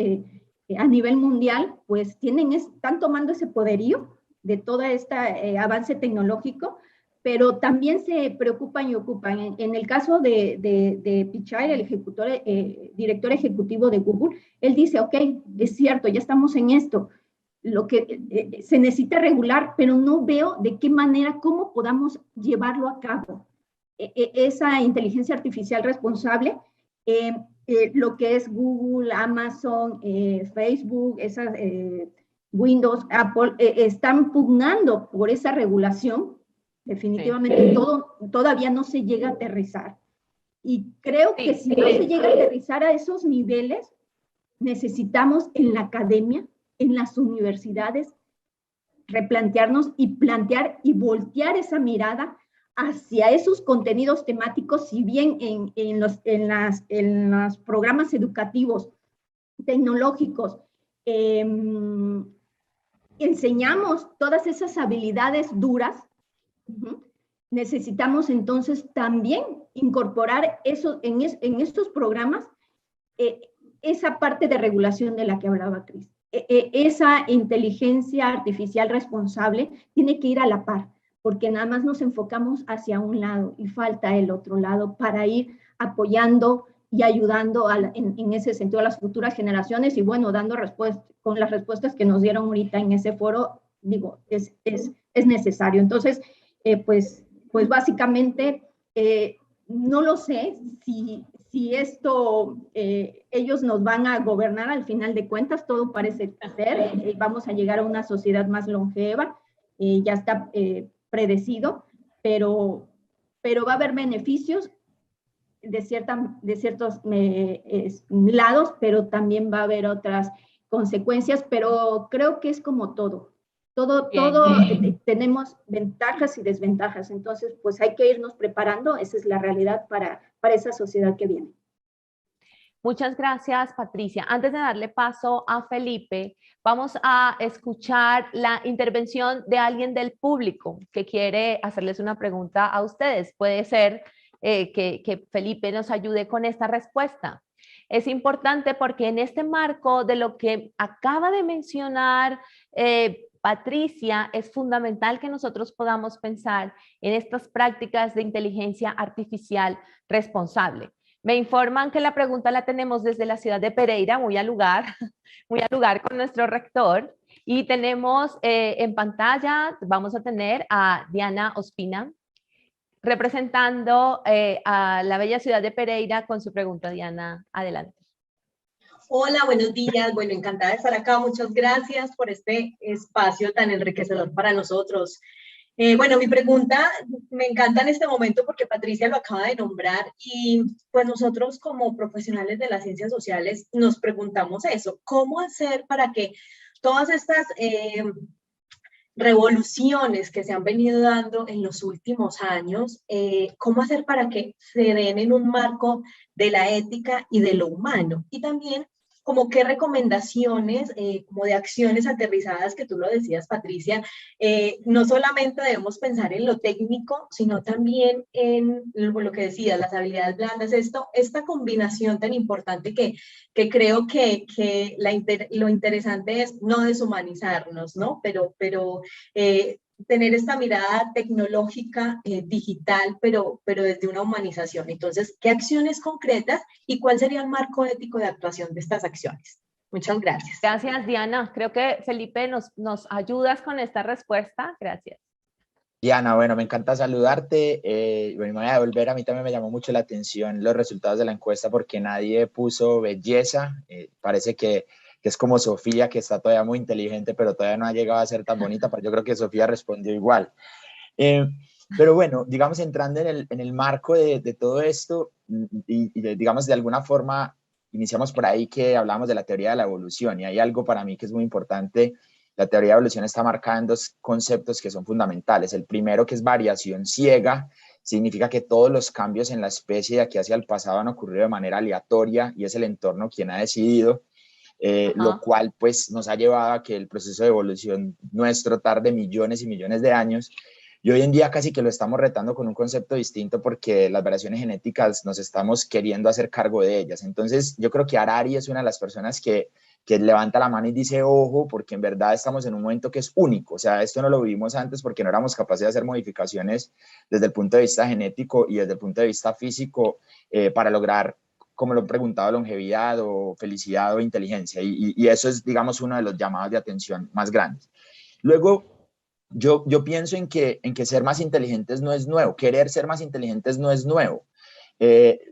a nivel mundial, pues están tomando ese poderío de todo este avance tecnológico, pero también se preocupan y ocupan. En el caso de Pichai, el director ejecutivo de Google, él dice, ok, es cierto, ya estamos en esto, lo que se necesita regular, pero no veo de qué manera, cómo podamos llevarlo a cabo. Esa inteligencia artificial responsable, lo que es Google, Amazon, Facebook, Windows, Apple, están pugnando por esa regulación. Definitivamente todavía no se llega a aterrizar. Y creo que si no se llega a aterrizar a esos niveles, necesitamos en la academia, en las universidades, replantearnos y plantear y voltear esa mirada hacia esos contenidos temáticos, si bien en los programas educativos, tecnológicos, enseñamos todas esas habilidades duras, necesitamos entonces también incorporar eso, en estos programas, esa parte de regulación de la que hablaba Cris. Esa inteligencia artificial responsable tiene que ir a la par, porque nada más nos enfocamos hacia un lado y falta el otro lado para ir apoyando y ayudando en ese sentido a las futuras generaciones y bueno, dando respuestas, con las respuestas que nos dieron ahorita en ese foro, digo, es necesario. Entonces, pues básicamente, no lo sé si esto, ellos nos van a gobernar al final de cuentas, todo parece ser, vamos a llegar a una sociedad más longeva, ya está predecido, pero va a haber beneficios de ciertos lados, pero también va a haber otras consecuencias, pero creo que es como todo. Todo tenemos ventajas y desventajas, entonces pues hay que irnos preparando, esa es la realidad para esa sociedad que viene. Muchas gracias, Patricia. Antes de darle paso a Felipe, vamos a escuchar la intervención de alguien del público que quiere hacerles una pregunta a ustedes. Puede ser que Felipe nos ayude con esta respuesta. Es importante porque en este marco de lo que acaba de mencionar Patricia, es fundamental que nosotros podamos pensar en estas prácticas de inteligencia artificial responsable. Me informan que la pregunta la tenemos desde la ciudad de Pereira, muy al lugar con nuestro rector. Y tenemos en pantalla, vamos a tener a Diana Ospina, representando a la bella ciudad de Pereira con su pregunta. Diana, adelante. Hola, buenos días. Bueno, encantada de estar acá. Muchas gracias por este espacio tan enriquecedor para nosotros. Bueno, mi pregunta me encanta en este momento porque Patricia lo acaba de nombrar y pues nosotros como profesionales de las ciencias sociales nos preguntamos eso, ¿cómo hacer para que todas estas revoluciones que se han venido dando en los últimos años, cómo hacer para que se den en un marco de la ética y de lo humano? Y también, como qué recomendaciones, como de acciones aterrizadas, que tú lo decías, Patricia, no solamente debemos pensar en lo técnico, sino también en lo que decías, las habilidades blandas, esta combinación tan importante que creo que lo interesante es no deshumanizarnos, ¿no? Pero tener esta mirada tecnológica, digital, pero desde una humanización. Entonces, ¿qué acciones concretas y cuál sería el marco ético de actuación de estas acciones? Muchas gracias. Gracias, Diana. Creo que Felipe nos ayudas con esta respuesta. Gracias. Diana, bueno, me encanta saludarte. Bueno, me voy a devolver, a mí también me llamó mucho la atención los resultados de la encuesta porque nadie puso belleza. Parece que es como Sofía, que está todavía muy inteligente, pero todavía no ha llegado a ser tan bonita, pero yo creo que Sofía respondió igual. Pero bueno, digamos, entrando en el marco de todo esto, digamos, de alguna forma, iniciamos por ahí que hablamos de la teoría de la evolución, y hay algo para mí que es muy importante. La teoría de evolución está marcada en dos conceptos que son fundamentales. El primero, que es variación ciega, significa que todos los cambios en la especie de aquí hacia el pasado han ocurrido de manera aleatoria y es el entorno quien ha decidido. Lo cual pues nos ha llevado a que el proceso de evolución nuestro tarde millones y millones de años, y hoy en día casi que lo estamos retando con un concepto distinto porque las variaciones genéticas nos estamos queriendo hacer cargo de ellas. Entonces yo creo que Harari es una de las personas que levanta la mano y dice ojo, porque en verdad estamos en un momento que es único. O sea, esto no lo vivimos antes porque no éramos capaces de hacer modificaciones desde el punto de vista genético y desde el punto de vista físico para lograr, como lo he preguntado, longevidad o felicidad o inteligencia. Y eso es, digamos, uno de los llamados de atención más grandes. Luego, yo pienso en que ser más inteligentes no es nuevo, querer ser más inteligentes no es nuevo.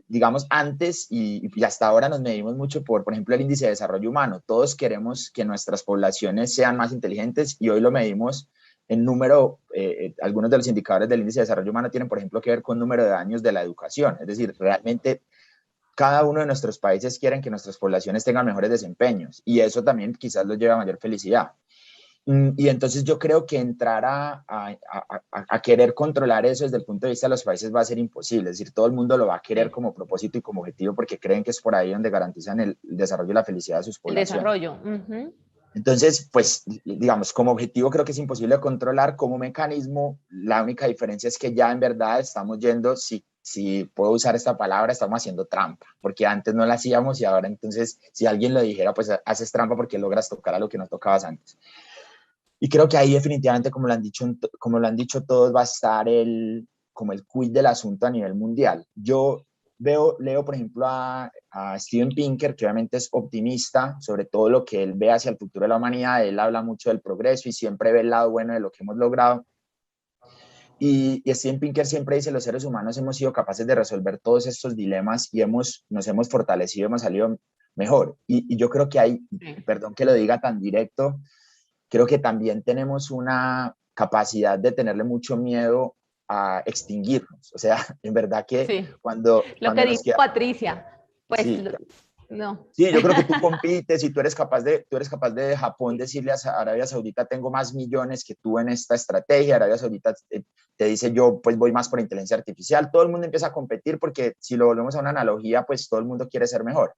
Digamos, antes y hasta ahora nos medimos mucho por ejemplo, el índice de desarrollo humano. Todos queremos que nuestras poblaciones sean más inteligentes y hoy lo medimos en número. Algunos de los indicadores del índice de desarrollo humano tienen, por ejemplo, que ver con número de años de la educación. Es decir, realmente cada uno de nuestros países quieren que nuestras poblaciones tengan mejores desempeños y eso también quizás los lleva a mayor felicidad. Y entonces yo creo que entrar a querer controlar eso desde el punto de vista de los países va a ser imposible. Es decir, todo el mundo lo va a querer como propósito y como objetivo porque creen que es por ahí donde garantizan el desarrollo y la felicidad de sus poblaciones. El desarrollo. Entonces, pues, digamos, como objetivo creo que es imposible controlar. Como mecanismo, la única diferencia es que ya en verdad estamos yendo, si puedo usar esta palabra, estamos haciendo trampa, porque antes no la hacíamos y ahora entonces, si alguien lo dijera, pues haces trampa porque logras tocar a lo que no tocabas antes. Y creo que ahí definitivamente, como lo han dicho todos, va a estar como el quid del asunto a nivel mundial. Yo leo, por ejemplo, a Steven Pinker, que obviamente es optimista sobre todo lo que él ve hacia el futuro de la humanidad. Él habla mucho del progreso y siempre ve el lado bueno de lo que hemos logrado. Y Steven Pinker siempre dice, los seres humanos hemos sido capaces de resolver todos estos dilemas y nos hemos fortalecido, hemos salido mejor. Y yo creo que hay, perdón que lo diga tan directo, creo que también tenemos una capacidad de tenerle mucho miedo a extinguirnos. O sea, en verdad que sí. cuando que dice Patricia, pues sí, no. Sí, yo creo que tú compites y tú eres capaz de Japón decirle a Arabia Saudita, tengo más millones que tú en esta estrategia. Arabia Saudita te dice, yo pues voy más por inteligencia artificial. Todo el mundo empieza a competir porque si lo volvemos a una analogía, pues todo el mundo quiere ser mejor.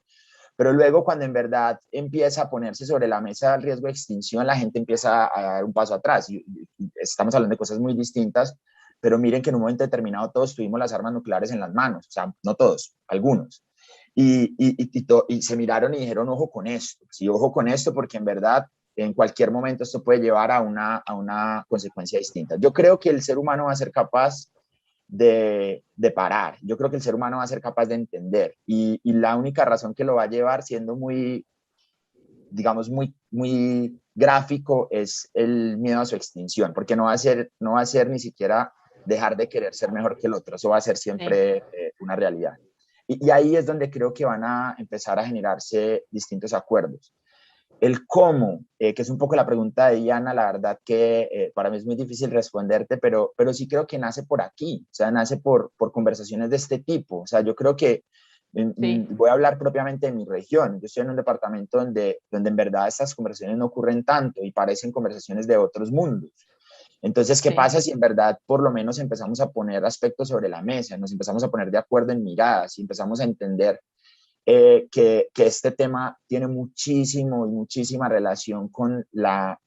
Pero luego cuando en verdad empieza a ponerse sobre la mesa el riesgo de extinción, la gente empieza a dar un paso atrás. Y estamos hablando de cosas muy distintas, pero miren que en un momento determinado todos tuvimos las armas nucleares en las manos. O sea, no todos, algunos. y se miraron y dijeron, ojo con esto, sí, ojo con esto, porque en verdad en cualquier momento esto puede llevar a una consecuencia distinta. Yo creo que el ser humano va a ser capaz de parar, yo creo que el ser humano va a ser capaz de entender, y la única razón que lo va a llevar, siendo muy, digamos, muy gráfico, es el miedo a su extinción, porque no va a ser ni siquiera dejar de querer ser mejor que el otro, eso va a ser siempre una realidad. Y ahí es donde creo que van a empezar a generarse distintos acuerdos. El cómo, que es un poco la pregunta de Diana, la verdad que para mí es muy difícil responderte, pero sí creo que nace por aquí, o sea, nace por conversaciones de este tipo. O sea, yo creo que voy a hablar propiamente de mi región. Yo estoy en un departamento donde en verdad estas conversaciones no ocurren tanto y parecen conversaciones de otros mundos. Entonces, ¿qué pasa si en verdad por lo menos empezamos a poner aspectos sobre la mesa, nos empezamos a poner de acuerdo en miradas y empezamos a entender que este tema tiene muchísima relación con la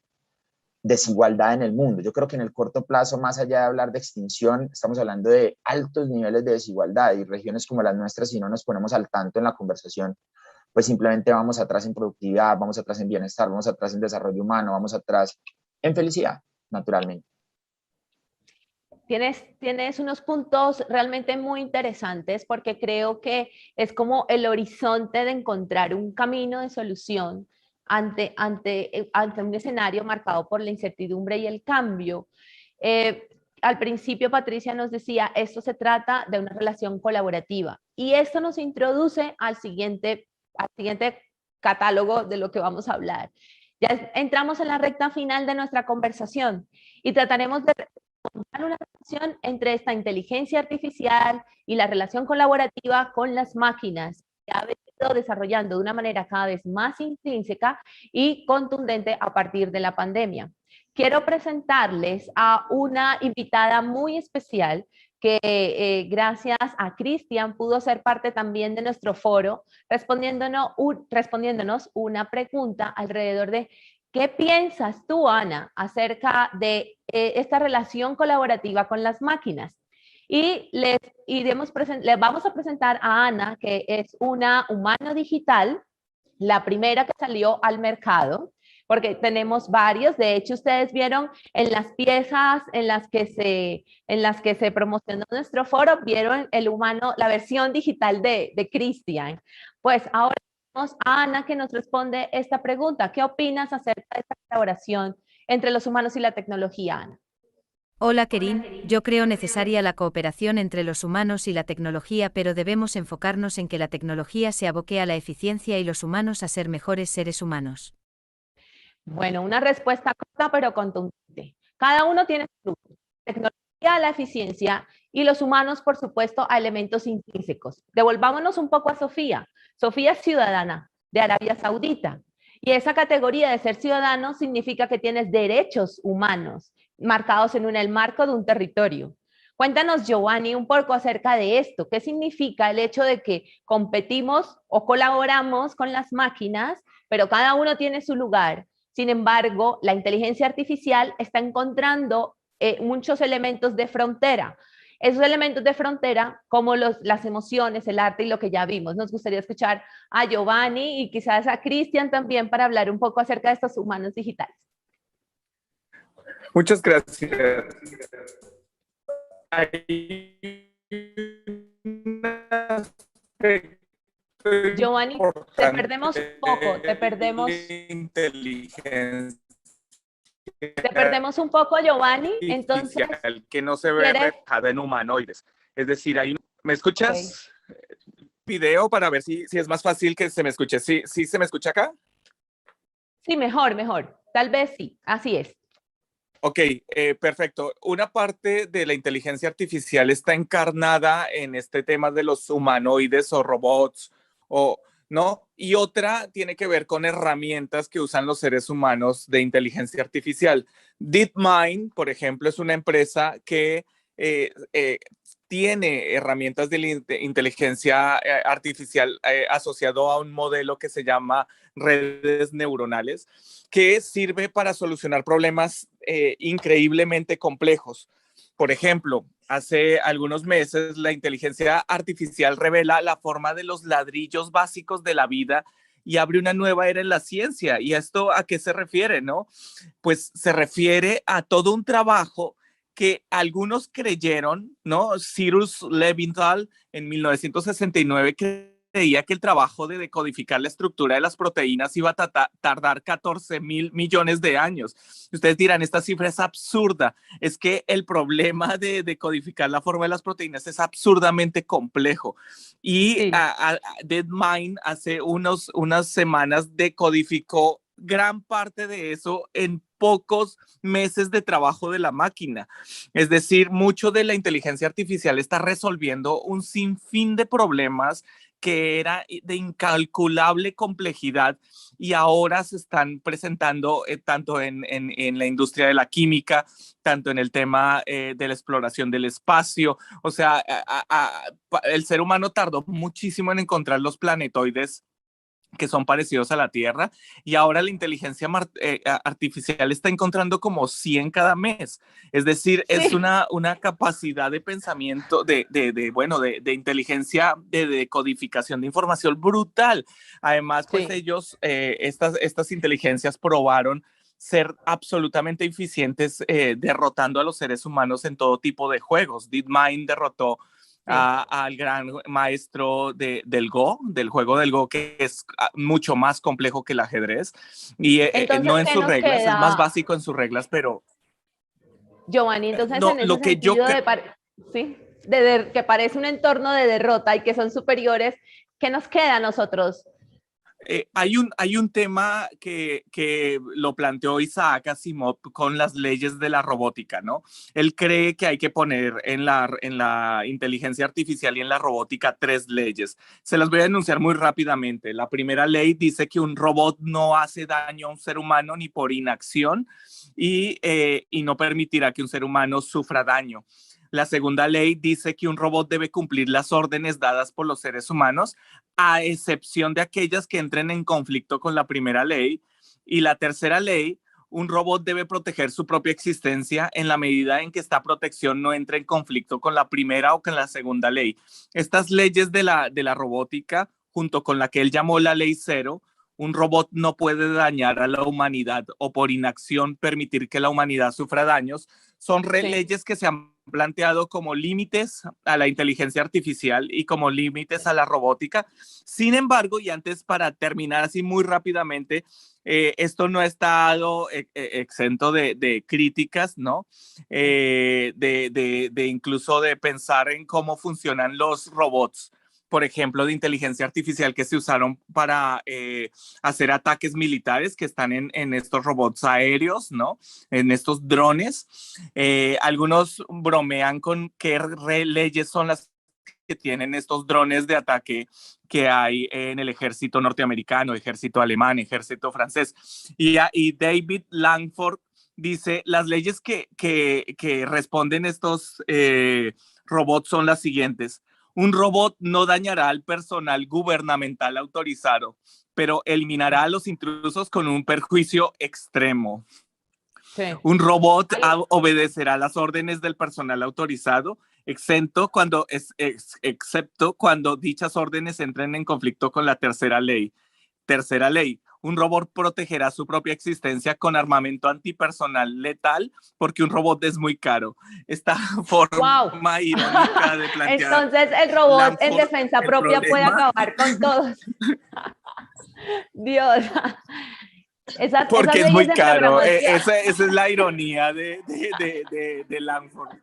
desigualdad en el mundo? Yo creo que en el corto plazo, más allá de hablar de extinción, estamos hablando de altos niveles de desigualdad, y regiones como las nuestras, si no nos ponemos al tanto en la conversación, pues simplemente vamos atrás en productividad, vamos atrás en bienestar, vamos atrás en desarrollo humano, vamos atrás en felicidad, naturalmente. Tienes unos puntos realmente muy interesantes, porque creo que es como el horizonte de encontrar un camino de solución ante un escenario marcado por la incertidumbre y el cambio. Al principio Patricia nos decía, esto se trata de una relación colaborativa, y esto nos introduce al siguiente catálogo de lo que vamos a hablar. Ya entramos en la recta final de nuestra conversación y trataremos de una relación entre esta inteligencia artificial y la relación colaborativa con las máquinas, que ha venido desarrollando de una manera cada vez más intrínseca y contundente a partir de la pandemia. Quiero presentarles a una invitada muy especial que gracias a Cristian pudo ser parte también de nuestro foro, respondiéndonos una pregunta alrededor de ¿qué piensas tú, Ana, acerca de esta relación colaborativa con las máquinas? Y les vamos a presentar a Ana, que es una humano digital, la primera que salió al mercado, porque tenemos varios. De hecho, ustedes vieron en las piezas en las que se promocionó nuestro foro, vieron el humano, la versión digital de Cristian. Pues ahora tenemos a Ana, que nos responde esta pregunta. ¿Qué opinas acerca de esta colaboración entre los humanos y la tecnología, Ana? Hola, Kerin. Yo creo necesaria la cooperación entre los humanos y la tecnología, pero debemos enfocarnos en que la tecnología se aboque a la eficiencia y los humanos a ser mejores seres humanos. Bueno, una respuesta corta pero contundente. Cada uno tiene su luz. Tecnología a la eficiencia y los humanos, por supuesto, a elementos intrínsecos. Devolvámonos un poco a Sofía. Sofía es ciudadana de Arabia Saudita, y esa categoría de ser ciudadano significa que tienes derechos humanos marcados en el marco de un territorio. Cuéntanos, Giovanni, un poco acerca de esto. ¿Qué significa el hecho de que competimos o colaboramos con las máquinas, pero cada uno tiene su lugar? Sin embargo, la inteligencia artificial está encontrando muchos elementos de frontera. Esos elementos de frontera, como las emociones, el arte y lo que ya vimos. Nos gustaría escuchar a Giovanni y quizás a Cristian también para hablar un poco acerca de estos humanos digitales. Muchas gracias. Giovanni, te perdemos un poco, te perdemos un poco, Giovanni, entonces que no se ve reflejada en humanoides. Es decir, ¿me escuchas? Okay. Video para ver si es más fácil que se me escuche. ¿Sí se me escucha acá? Sí, mejor. Tal vez sí, así es. Ok, perfecto. Una parte de la inteligencia artificial está encarnada en este tema de los humanoides o robots, ¿no? Y otra tiene que ver con herramientas que usan los seres humanos de inteligencia artificial. DeepMind, por ejemplo, es una empresa que tiene herramientas de inteligencia artificial asociado a un modelo que se llama redes neuronales, que sirve para solucionar problemas increíblemente complejos. Por ejemplo, hace algunos meses la inteligencia artificial revela la forma de los ladrillos básicos de la vida y abre una nueva era en la ciencia. ¿Y esto a qué se refiere, no? Pues se refiere a todo un trabajo que algunos creyeron, ¿no? Cyrus Leventhal en 1969 creía que el trabajo de decodificar la estructura de las proteínas iba a tardar 14.000 millones de años. Ustedes dirán, esta cifra es absurda. Es que el problema de decodificar la forma de las proteínas es absurdamente complejo. Y Sí. DeepMind hace unas semanas decodificó gran parte de eso en pocos meses de trabajo de la máquina. Es decir, mucho de la inteligencia artificial está resolviendo un sinfín de problemas que era de incalculable complejidad y ahora se están presentando tanto en la industria de la química, tanto en el tema de la exploración del espacio. O sea, el ser humano tardó muchísimo en encontrar los planetoides que son parecidos a la Tierra, y ahora la inteligencia artificial está encontrando como 100 cada mes. Es decir, Sí. es una capacidad de pensamiento, de inteligencia, de decodificación de información brutal. Además, pues Sí. ellos, estas inteligencias probaron ser absolutamente eficientes derrotando a los seres humanos en todo tipo de juegos. DeepMind derrotó al gran maestro del Go, del juego del Go, que es mucho más complejo que el ajedrez, y Entonces, no en ¿qué sus nos reglas, es más queda, básico en sus reglas, pero Giovanni? Entonces, no, en ese lo que yo sentido sí, que parece un entorno de derrota y que son superiores, ¿qué nos queda a nosotros? hay un tema que lo planteó Isaac Asimov con las leyes de la robótica, ¿no? Él cree que hay que poner en la inteligencia artificial y en la robótica 3 leyes. Se las voy a enunciar muy rápidamente. La primera ley dice que un robot no hace daño a un ser humano ni por inacción y no permitirá que un ser humano sufra daño. La segunda ley dice que un robot debe cumplir las órdenes dadas por los seres humanos, a excepción de aquellas que entren en conflicto con la primera ley. Y la tercera ley, un robot debe proteger su propia existencia en la medida en que esta protección no entre en conflicto con la primera o con la segunda ley. Estas leyes de la robótica, junto con la que él llamó la ley cero, un robot no puede dañar a la humanidad o por inacción permitir que la humanidad sufra daños, son leyes que se han planteado como límites a la inteligencia artificial y como límites a la robótica. Sin embargo, y antes para terminar así muy rápidamente, esto no ha estado exento de críticas, ¿no? Incluso de pensar en cómo funcionan los robots, por ejemplo, de inteligencia artificial que se usaron para hacer ataques militares que están en estos robots aéreos, ¿no? En estos drones. Algunos bromean con qué leyes son las que tienen estos drones de ataque que hay en el ejército norteamericano, ejército alemán, ejército francés. Y David Langford dice, las leyes que responden estos robots son las siguientes. Un robot no dañará al personal gubernamental autorizado, pero eliminará a los intrusos con un perjuicio extremo. Sí. Un robot obedecerá las órdenes del personal autorizado, excepto cuando dichas órdenes entren en conflicto con la tercera ley. Tercera ley, un robot protegerá su propia existencia con armamento antipersonal letal porque un robot es muy caro. Esta forma irónica de plantear. Entonces el robot en defensa propia puede acabar con todos. Dios. Porque es muy caro. Esa es la ironía de Langford.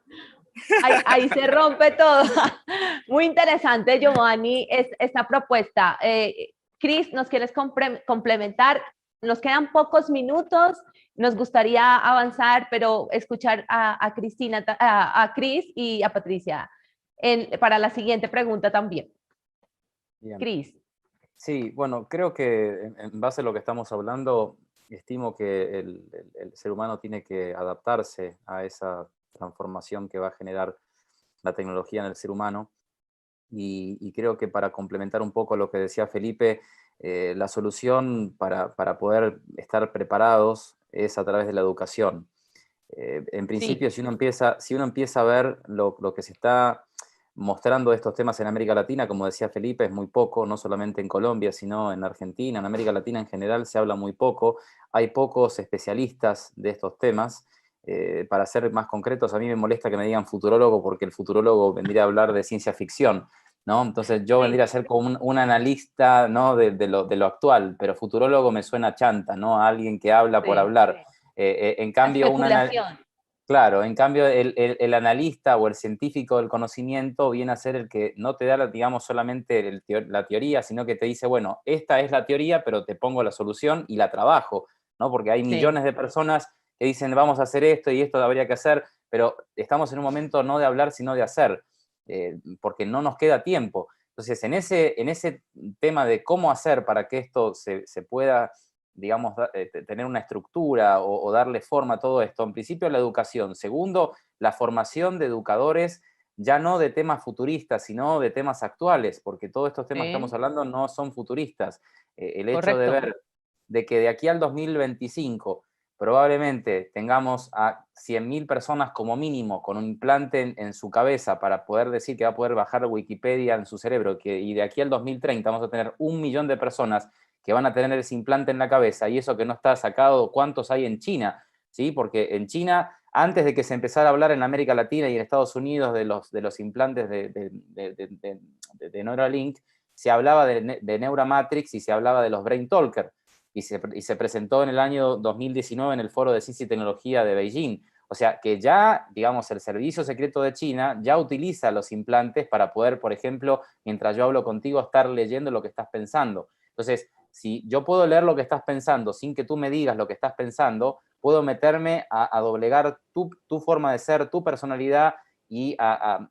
Ahí se rompe todo. Muy interesante, Giovanni, esta propuesta. Cris, ¿nos quieres complementar? Nos quedan pocos minutos, nos gustaría avanzar, pero escuchar a Cristina, a Cris y a Patricia para la siguiente pregunta también. Cris. Sí, bueno, creo que en base a lo que estamos hablando, estimo que el ser humano tiene que adaptarse a esa transformación que va a generar la tecnología en el ser humano. Y creo que para complementar un poco lo que decía Felipe, la solución para poder estar preparados es a través de la educación. En principio, si uno empieza a ver lo que se está mostrando estos temas en América Latina, como decía Felipe, es muy poco, no solamente en Colombia, sino en Argentina, en América Latina en general se habla muy poco, hay pocos especialistas de estos temas. Para ser más concretos, a mí me molesta que me digan futurólogo, porque el futurólogo vendría a hablar de ciencia ficción, ¿no? Entonces yo vendría a ser como un analista, ¿no? de lo actual, pero futurólogo me suena chanta, ¿no? A alguien que habla por hablar. En cambio, Especulación. claro, en cambio el analista o el científico del conocimiento viene a ser el que no te da, digamos, solamente la teoría, sino que te dice, bueno, esta es la teoría, pero te pongo la solución y la trabajo, ¿no? Porque hay millones de personas que dicen, vamos a hacer esto y esto habría que hacer, pero estamos en un momento no de hablar, sino de hacer, porque no nos queda tiempo. Entonces, en ese tema de cómo hacer para que esto se pueda, digamos, tener una estructura o darle forma a todo esto, en principio la educación. Segundo, la formación de educadores, ya no de temas futuristas, sino de temas actuales, porque todos estos temas que estamos hablando no son futuristas. El hecho de ver de que de aquí al 2025 probablemente tengamos a 100.000 personas como mínimo con un implante en su cabeza para poder decir que va a poder bajar Wikipedia en su cerebro, y de aquí al 2030 vamos a tener 1 millón de personas que van a tener ese implante en la cabeza, y eso que no está sacado, ¿cuántos hay en China? ¿Sí? Porque en China, antes de que se empezara a hablar en América Latina y en Estados Unidos de los implantes de Neuralink, se hablaba de Neuramatrix y se hablaba de los Brain Talker, y se presentó en el año 2019 en el Foro de Ciencia y Tecnología de Beijing. O sea, que ya, digamos, el Servicio Secreto de China ya utiliza los implantes para poder, por ejemplo, mientras yo hablo contigo, estar leyendo lo que estás pensando. Entonces, si yo puedo leer lo que estás pensando sin que tú me digas lo que estás pensando, puedo meterme a doblegar tu forma de ser, tu personalidad, y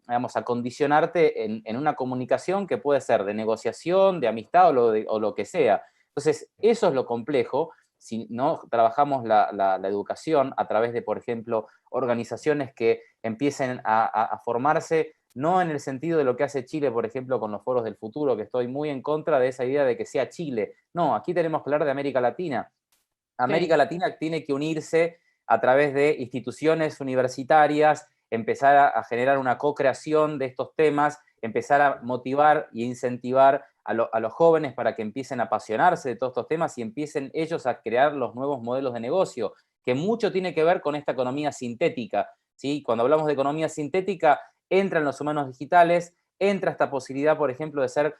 digamos, a condicionarte en una comunicación que puede ser de negociación, de amistad o lo que sea. Entonces, eso es lo complejo si no trabajamos la educación a través de, por ejemplo, organizaciones que empiecen a formarse, no en el sentido de lo que hace Chile, por ejemplo, con los foros del futuro, que estoy muy en contra de esa idea de que sea Chile. No, aquí tenemos que hablar de América Latina. América Latina tiene que unirse a través de instituciones universitarias, empezar a generar una co-creación de estos temas, empezar a motivar e incentivar a los jóvenes para que empiecen a apasionarse de todos estos temas y empiecen ellos a crear los nuevos modelos de negocio, que mucho tiene que ver con esta economía sintética, ¿sí? Cuando hablamos de economía sintética, entran los humanos digitales, entra esta posibilidad, por ejemplo, de ser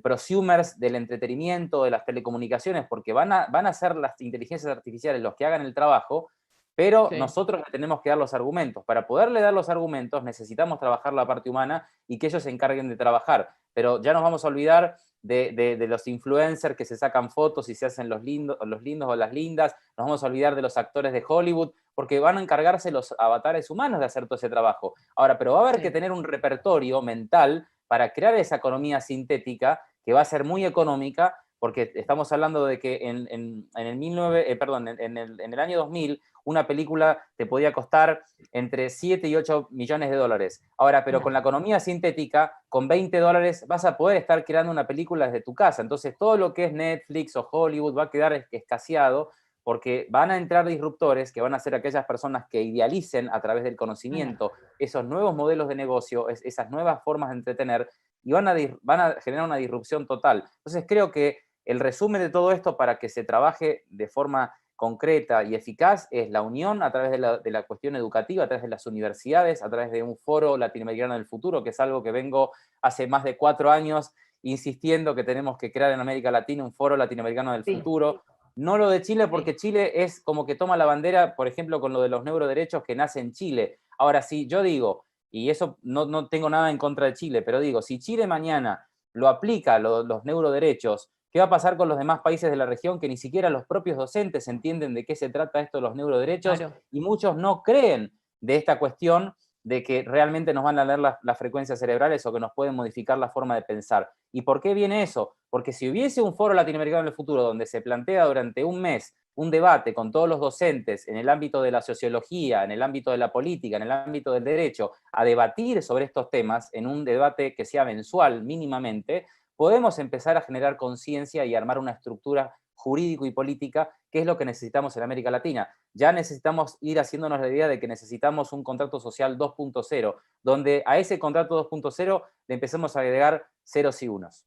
prosumers del entretenimiento, de las telecomunicaciones, porque van a ser las inteligencias artificiales los que hagan el trabajo, pero nosotros le tenemos que dar los argumentos. Para poderle dar los argumentos necesitamos trabajar la parte humana y que ellos se encarguen de trabajar. Pero ya nos vamos a olvidar de los influencers que se sacan fotos y se hacen los lindos o las lindas. Nos vamos a olvidar de los actores de Hollywood, porque van a encargarse los avatares humanos de hacer todo ese trabajo. Ahora, pero va a haber que tener un repertorio mental para crear esa economía sintética que va a ser muy económica, porque estamos hablando de que en el año 2000 una película te podía costar entre 7 y 8 millones de dólares. Ahora, pero con la economía sintética, con 20 dólares vas a poder estar creando una película desde tu casa. Entonces, todo lo que es Netflix o Hollywood va a quedar escaseado, porque van a entrar disruptores que van a ser aquellas personas que idealicen a través del conocimiento esos nuevos modelos de negocio, esas nuevas formas de entretener, y van a generar una disrupción total. Entonces, creo que el resumen de todo esto, para que se trabaje de forma concreta y eficaz, es la unión a través de la cuestión educativa, a través de las universidades, a través de un foro latinoamericano del futuro, que es algo que vengo hace más de 4 años insistiendo que tenemos que crear en América Latina un foro latinoamericano del futuro. No lo de Chile, porque Chile es como que toma la bandera, por ejemplo, con lo de los neuroderechos, que nace en Chile. Ahora, sí, yo digo, y eso no tengo nada en contra de Chile, pero digo, si Chile mañana lo aplica, los neuroderechos, ¿qué va a pasar con los demás países de la región que ni siquiera los propios docentes entienden de qué se trata esto de los neuroderechos? Y muchos no creen de esta cuestión de que realmente nos van a leer las frecuencias cerebrales o que nos pueden modificar la forma de pensar. ¿Y por qué viene eso? Porque si hubiese un foro latinoamericano del futuro donde se plantea durante un mes un debate con todos los docentes en el ámbito de la sociología, en el ámbito de la política, en el ámbito del derecho, a debatir sobre estos temas en un debate que sea mensual mínimamente, podemos empezar a generar conciencia y armar una estructura jurídico y política qué es lo que necesitamos en América Latina. Ya necesitamos ir haciéndonos la idea de que necesitamos un contrato social 2.0, donde a ese contrato 2.0 le empecemos a agregar ceros y unos.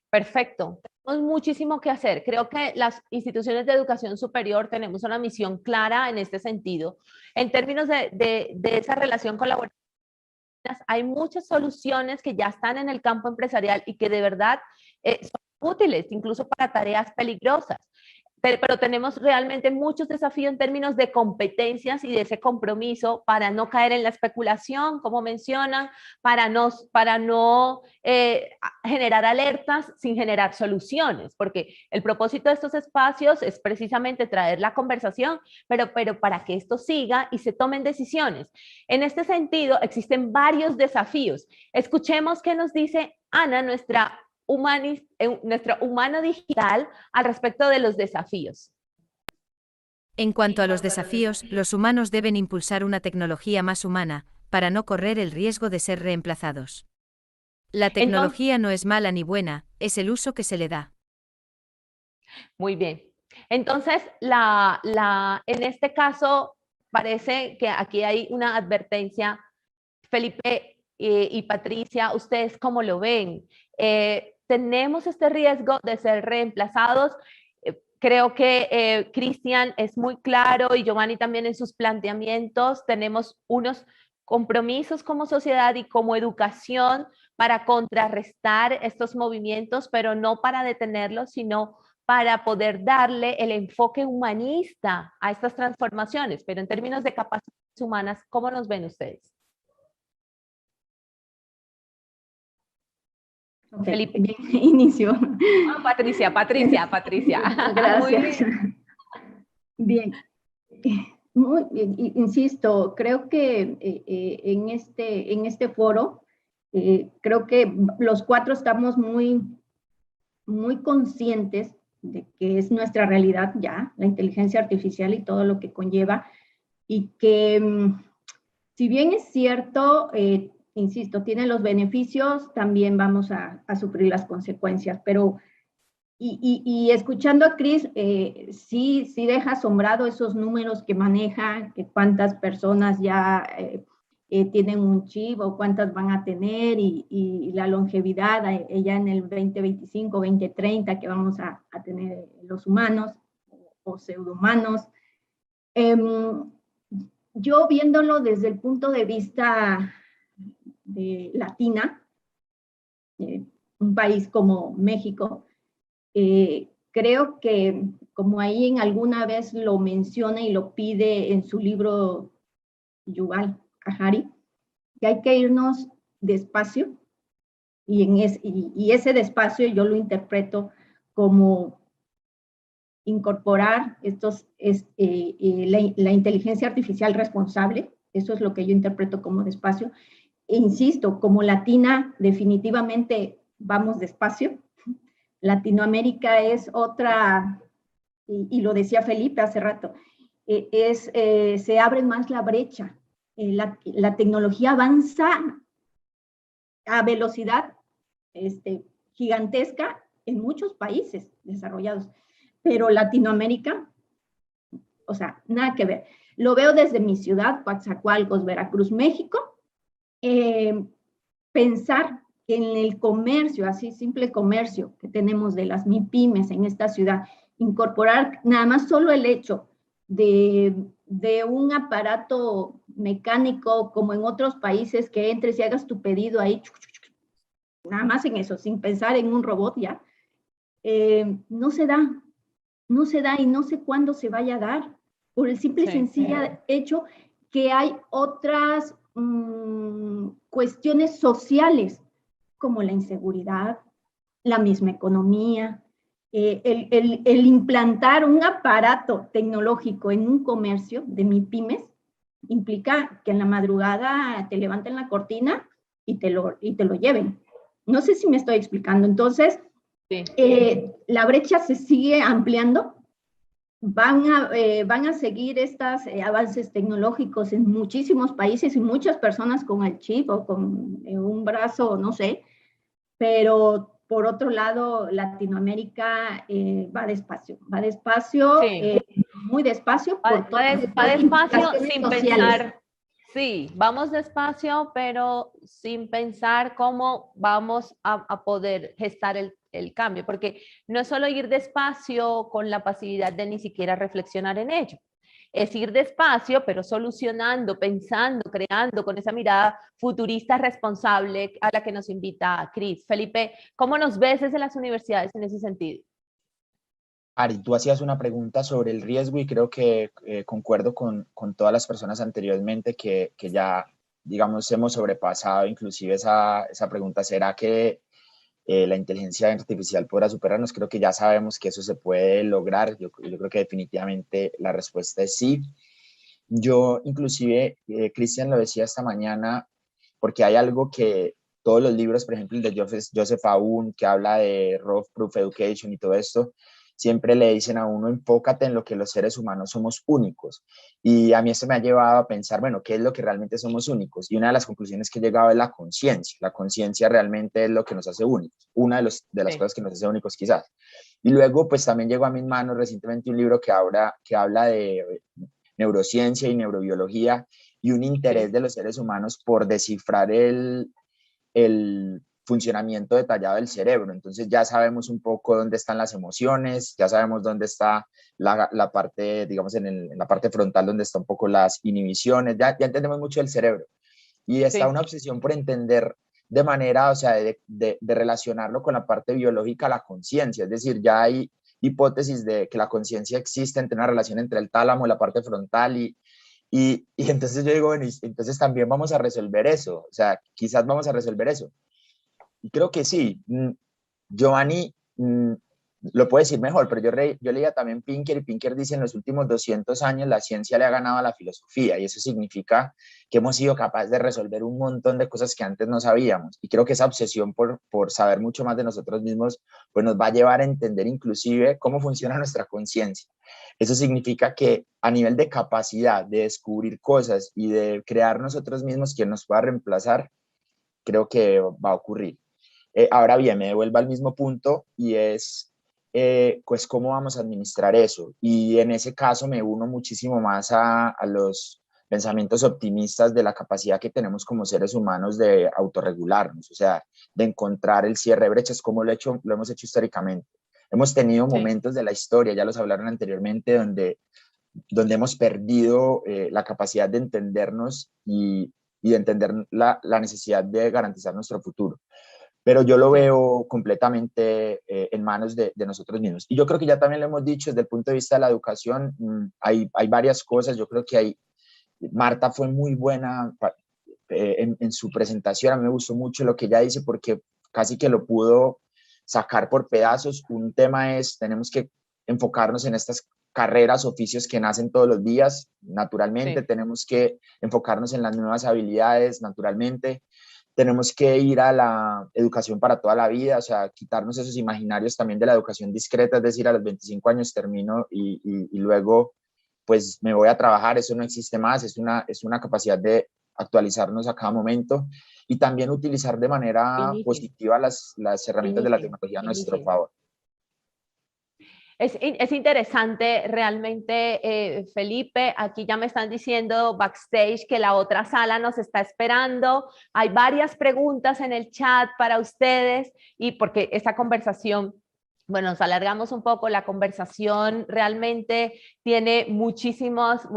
Perfecto. Tenemos muchísimo que hacer. Creo que las instituciones de educación superior tenemos una misión clara en este sentido. En términos de esa relación colaborativa, hay muchas soluciones que ya están en el campo empresarial y que de verdad son útiles, incluso para tareas peligrosas. Pero tenemos realmente muchos desafíos en términos de competencias y de ese compromiso para no caer en la especulación, como mencionan, para no generar alertas sin generar soluciones, porque el propósito de estos espacios es precisamente traer la conversación, pero para que esto siga y se tomen decisiones. En este sentido, existen varios desafíos. Escuchemos qué nos dice Ana, nuestra humano digital, al respecto de los desafíos. En cuanto a los desafíos, los humanos deben impulsar una tecnología más humana, para no correr el riesgo de ser reemplazados. La tecnología no es mala ni buena, es el uso que se le da. Muy bien. Entonces, en este caso, parece que aquí hay una advertencia. Felipe y Patricia, ¿ustedes cómo lo ven? Tenemos este riesgo de ser reemplazados. Creo que Cristian es muy claro y Giovanni también en sus planteamientos. Tenemos unos compromisos como sociedad y como educación para contrarrestar estos movimientos, pero no para detenerlos, sino para poder darle el enfoque humanista a estas transformaciones. Pero en términos de capacidades humanas, ¿cómo nos ven ustedes? Okay, Felipe. bien, inicio. Patricia. Gracias. Bien. Muy bien. Insisto, creo que en este foro, creo que los cuatro estamos muy conscientes de que es nuestra realidad ya, la inteligencia artificial y todo lo que conlleva, y que si bien es cierto, insisto, tiene los beneficios, también vamos a sufrir las consecuencias, pero y escuchando a Cris, sí deja asombrado esos números que maneja, que cuántas personas ya tienen un chip o cuántas van a tener y la longevidad ya en el 2025, 2030 que vamos a tener los humanos o pseudohumanos. Yo viéndolo desde el punto de vista de Latina, un país como México, creo que como ahí en alguna vez lo menciona y lo pide en su libro Yuval Harari, que hay que irnos despacio y ese despacio yo lo interpreto como incorporar la inteligencia artificial responsable, eso es lo que yo interpreto como despacio. E insisto, como latina definitivamente vamos despacio. Latinoamérica es otra, y lo decía Felipe hace rato, se abre más la brecha. La tecnología avanza a velocidad gigantesca en muchos países desarrollados, pero Latinoamérica, o sea, nada que ver. Lo veo desde mi ciudad, Coatzacoalcos, Veracruz, México. Pensar que en el comercio, así simple comercio que tenemos de las MIPYMES en esta ciudad, incorporar nada más solo el hecho de un aparato mecánico como en otros países que entres y hagas tu pedido ahí, nada más en eso, sin pensar en un robot ya, no se da y no sé cuándo se vaya a dar, por el simple y sencillo hecho que hay otras cuestiones sociales, como la inseguridad, la misma economía, el implantar un aparato tecnológico en un comercio de MIPYMES implica que en la madrugada te levanten la cortina y te lo lleven. No sé si me estoy explicando. Entonces, la brecha se sigue ampliando. Van a seguir estos avances tecnológicos en muchísimos países y muchas personas con el chip o con un brazo, no sé, pero por otro lado, Latinoamérica va despacio, Sí. muy despacio. Va todas despacio implicaciones sin sociales. pensar, sí, vamos despacio, pero sin pensar cómo vamos a poder gestar el cambio, porque no es solo ir despacio con la pasividad de ni siquiera reflexionar en ello. Es ir despacio, pero solucionando, pensando, creando, con esa mirada futurista responsable a la que nos invita Cris. Felipe, ¿cómo nos ves desde las universidades en ese sentido? Ari, tú hacías una pregunta sobre el riesgo y creo que concuerdo con todas las personas anteriormente que ya, digamos, hemos sobrepasado inclusive esa pregunta. ¿Será que la inteligencia artificial podrá superarnos? Creo que ya sabemos que eso se puede lograr. Yo creo que definitivamente la respuesta es sí. Yo inclusive, Cristian lo decía esta mañana, porque hay algo que todos los libros, por ejemplo, el de Joseph Aoun, que habla de Rough Proof Education y todo esto, siempre le dicen a uno, enfócate en lo que los seres humanos somos únicos. Y a mí esto me ha llevado a pensar, bueno, ¿qué es lo que realmente somos únicos? Y una de las conclusiones que he llegado es la conciencia. La conciencia realmente es lo que nos hace únicos, una de las cosas que nos hace únicos quizás. Y luego, pues también llegó a mis manos recientemente un libro que habla de neurociencia y neurobiología y un interés de los seres humanos por descifrar el funcionamiento detallado del cerebro. Entonces ya sabemos un poco dónde están las emociones, ya sabemos dónde está la parte, digamos, en la parte frontal, donde está un poco las inhibiciones, ya entendemos mucho del cerebro. Y está una obsesión por entender de manera, o sea, de relacionarlo con la parte biológica, la conciencia. Es decir, ya hay hipótesis de que la conciencia existe entre una relación entre el tálamo y la parte frontal y entonces yo digo, bueno, entonces también vamos a resolver eso, o sea, quizás vamos a resolver eso. Y creo que sí. Giovanni lo puede decir mejor, pero yo leía también Pinker, y Pinker dice en los últimos 200 años la ciencia le ha ganado a la filosofía, y eso significa que hemos sido capaces de resolver un montón de cosas que antes no sabíamos. Y creo que esa obsesión por saber mucho más de nosotros mismos, pues nos va a llevar a entender inclusive cómo funciona nuestra conciencia. Eso significa que a nivel de capacidad de descubrir cosas y de crear nosotros mismos quien nos pueda reemplazar, creo que va a ocurrir. Ahora bien, me devuelvo al mismo punto y es, pues, ¿cómo vamos a administrar eso? Y en ese caso me uno muchísimo más a los pensamientos optimistas de la capacidad que tenemos como seres humanos de autorregularnos, o sea, de encontrar el cierre de brechas, como lo hemos hecho históricamente. Hemos tenido momentos de la historia, ya los hablaron anteriormente, donde hemos perdido la capacidad de entendernos y de entender la necesidad de garantizar nuestro futuro. Pero yo lo veo completamente en manos de nosotros mismos. Y yo creo que ya también lo hemos dicho desde el punto de vista de la educación, hay varias cosas. Yo creo que Marta fue muy buena en su presentación. A mí me gustó mucho lo que ella dice porque casi que lo pudo sacar por pedazos. Un tema es, tenemos que enfocarnos en estas carreras, oficios que nacen todos los días, naturalmente. Tenemos que enfocarnos en las nuevas habilidades, naturalmente. Tenemos que ir a la educación para toda la vida, o sea, quitarnos esos imaginarios también de la educación discreta, es decir, a los 25 años termino y luego pues me voy a trabajar. Eso no existe más, es una capacidad de actualizarnos a cada momento y también utilizar de manera positiva las herramientas de la tecnología a nuestro favor. Es interesante realmente, Felipe. Aquí ya me están diciendo backstage que la otra sala nos está esperando. Hay varias preguntas en el chat para ustedes y porque esta conversación, bueno, nos alargamos un poco, la conversación realmente tiene muchísimos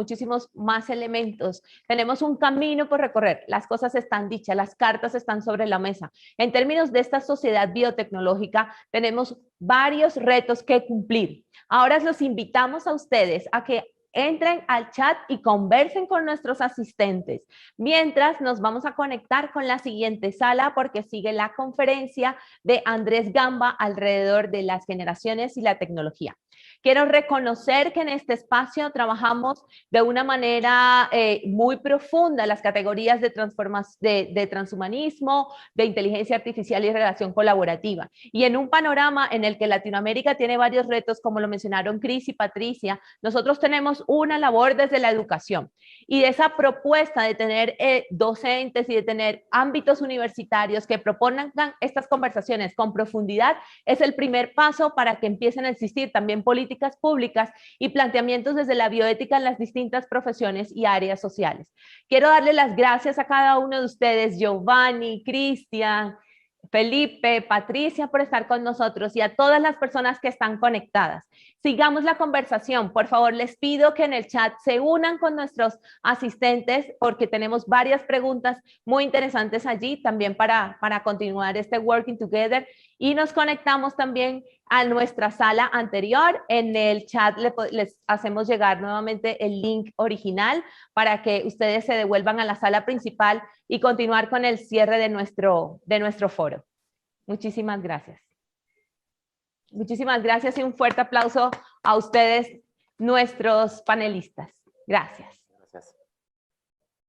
más elementos. Tenemos un camino por recorrer, las cosas están dichas, las cartas están sobre la mesa. En términos de esta sociedad biotecnológica, tenemos varios retos que cumplir. Ahora los invitamos a ustedes a que entren al chat y conversen con nuestros asistentes. Mientras nos vamos a conectar con la siguiente sala porque sigue la conferencia de Andrés Gamba alrededor de las generaciones y la tecnología. Quiero reconocer que en este espacio trabajamos de una manera muy profunda las categorías de transhumanismo, de inteligencia artificial y relación colaborativa. Y en un panorama en el que Latinoamérica tiene varios retos, como lo mencionaron Cris y Patricia, nosotros tenemos una labor desde la educación. Y de esa propuesta de tener docentes y de tener ámbitos universitarios que propongan estas conversaciones con profundidad es el primer paso para que empiecen a existir también políticas públicas y planteamientos desde la bioética en las distintas profesiones y áreas sociales. Quiero darle las gracias a cada uno de ustedes, Giovanni, Cristian, Felipe, Patricia, por estar con nosotros y a todas las personas que están conectadas. Sigamos la conversación. Por favor, les pido que en el chat se unan con nuestros asistentes porque tenemos varias preguntas muy interesantes allí también para continuar este Working Together, y nos conectamos también a nuestra sala anterior. En el chat les hacemos llegar nuevamente el link original para que ustedes se devuelvan a la sala principal y continuar con el cierre de nuestro foro. Muchísimas gracias. Muchísimas gracias y un fuerte aplauso a ustedes, nuestros panelistas. Gracias.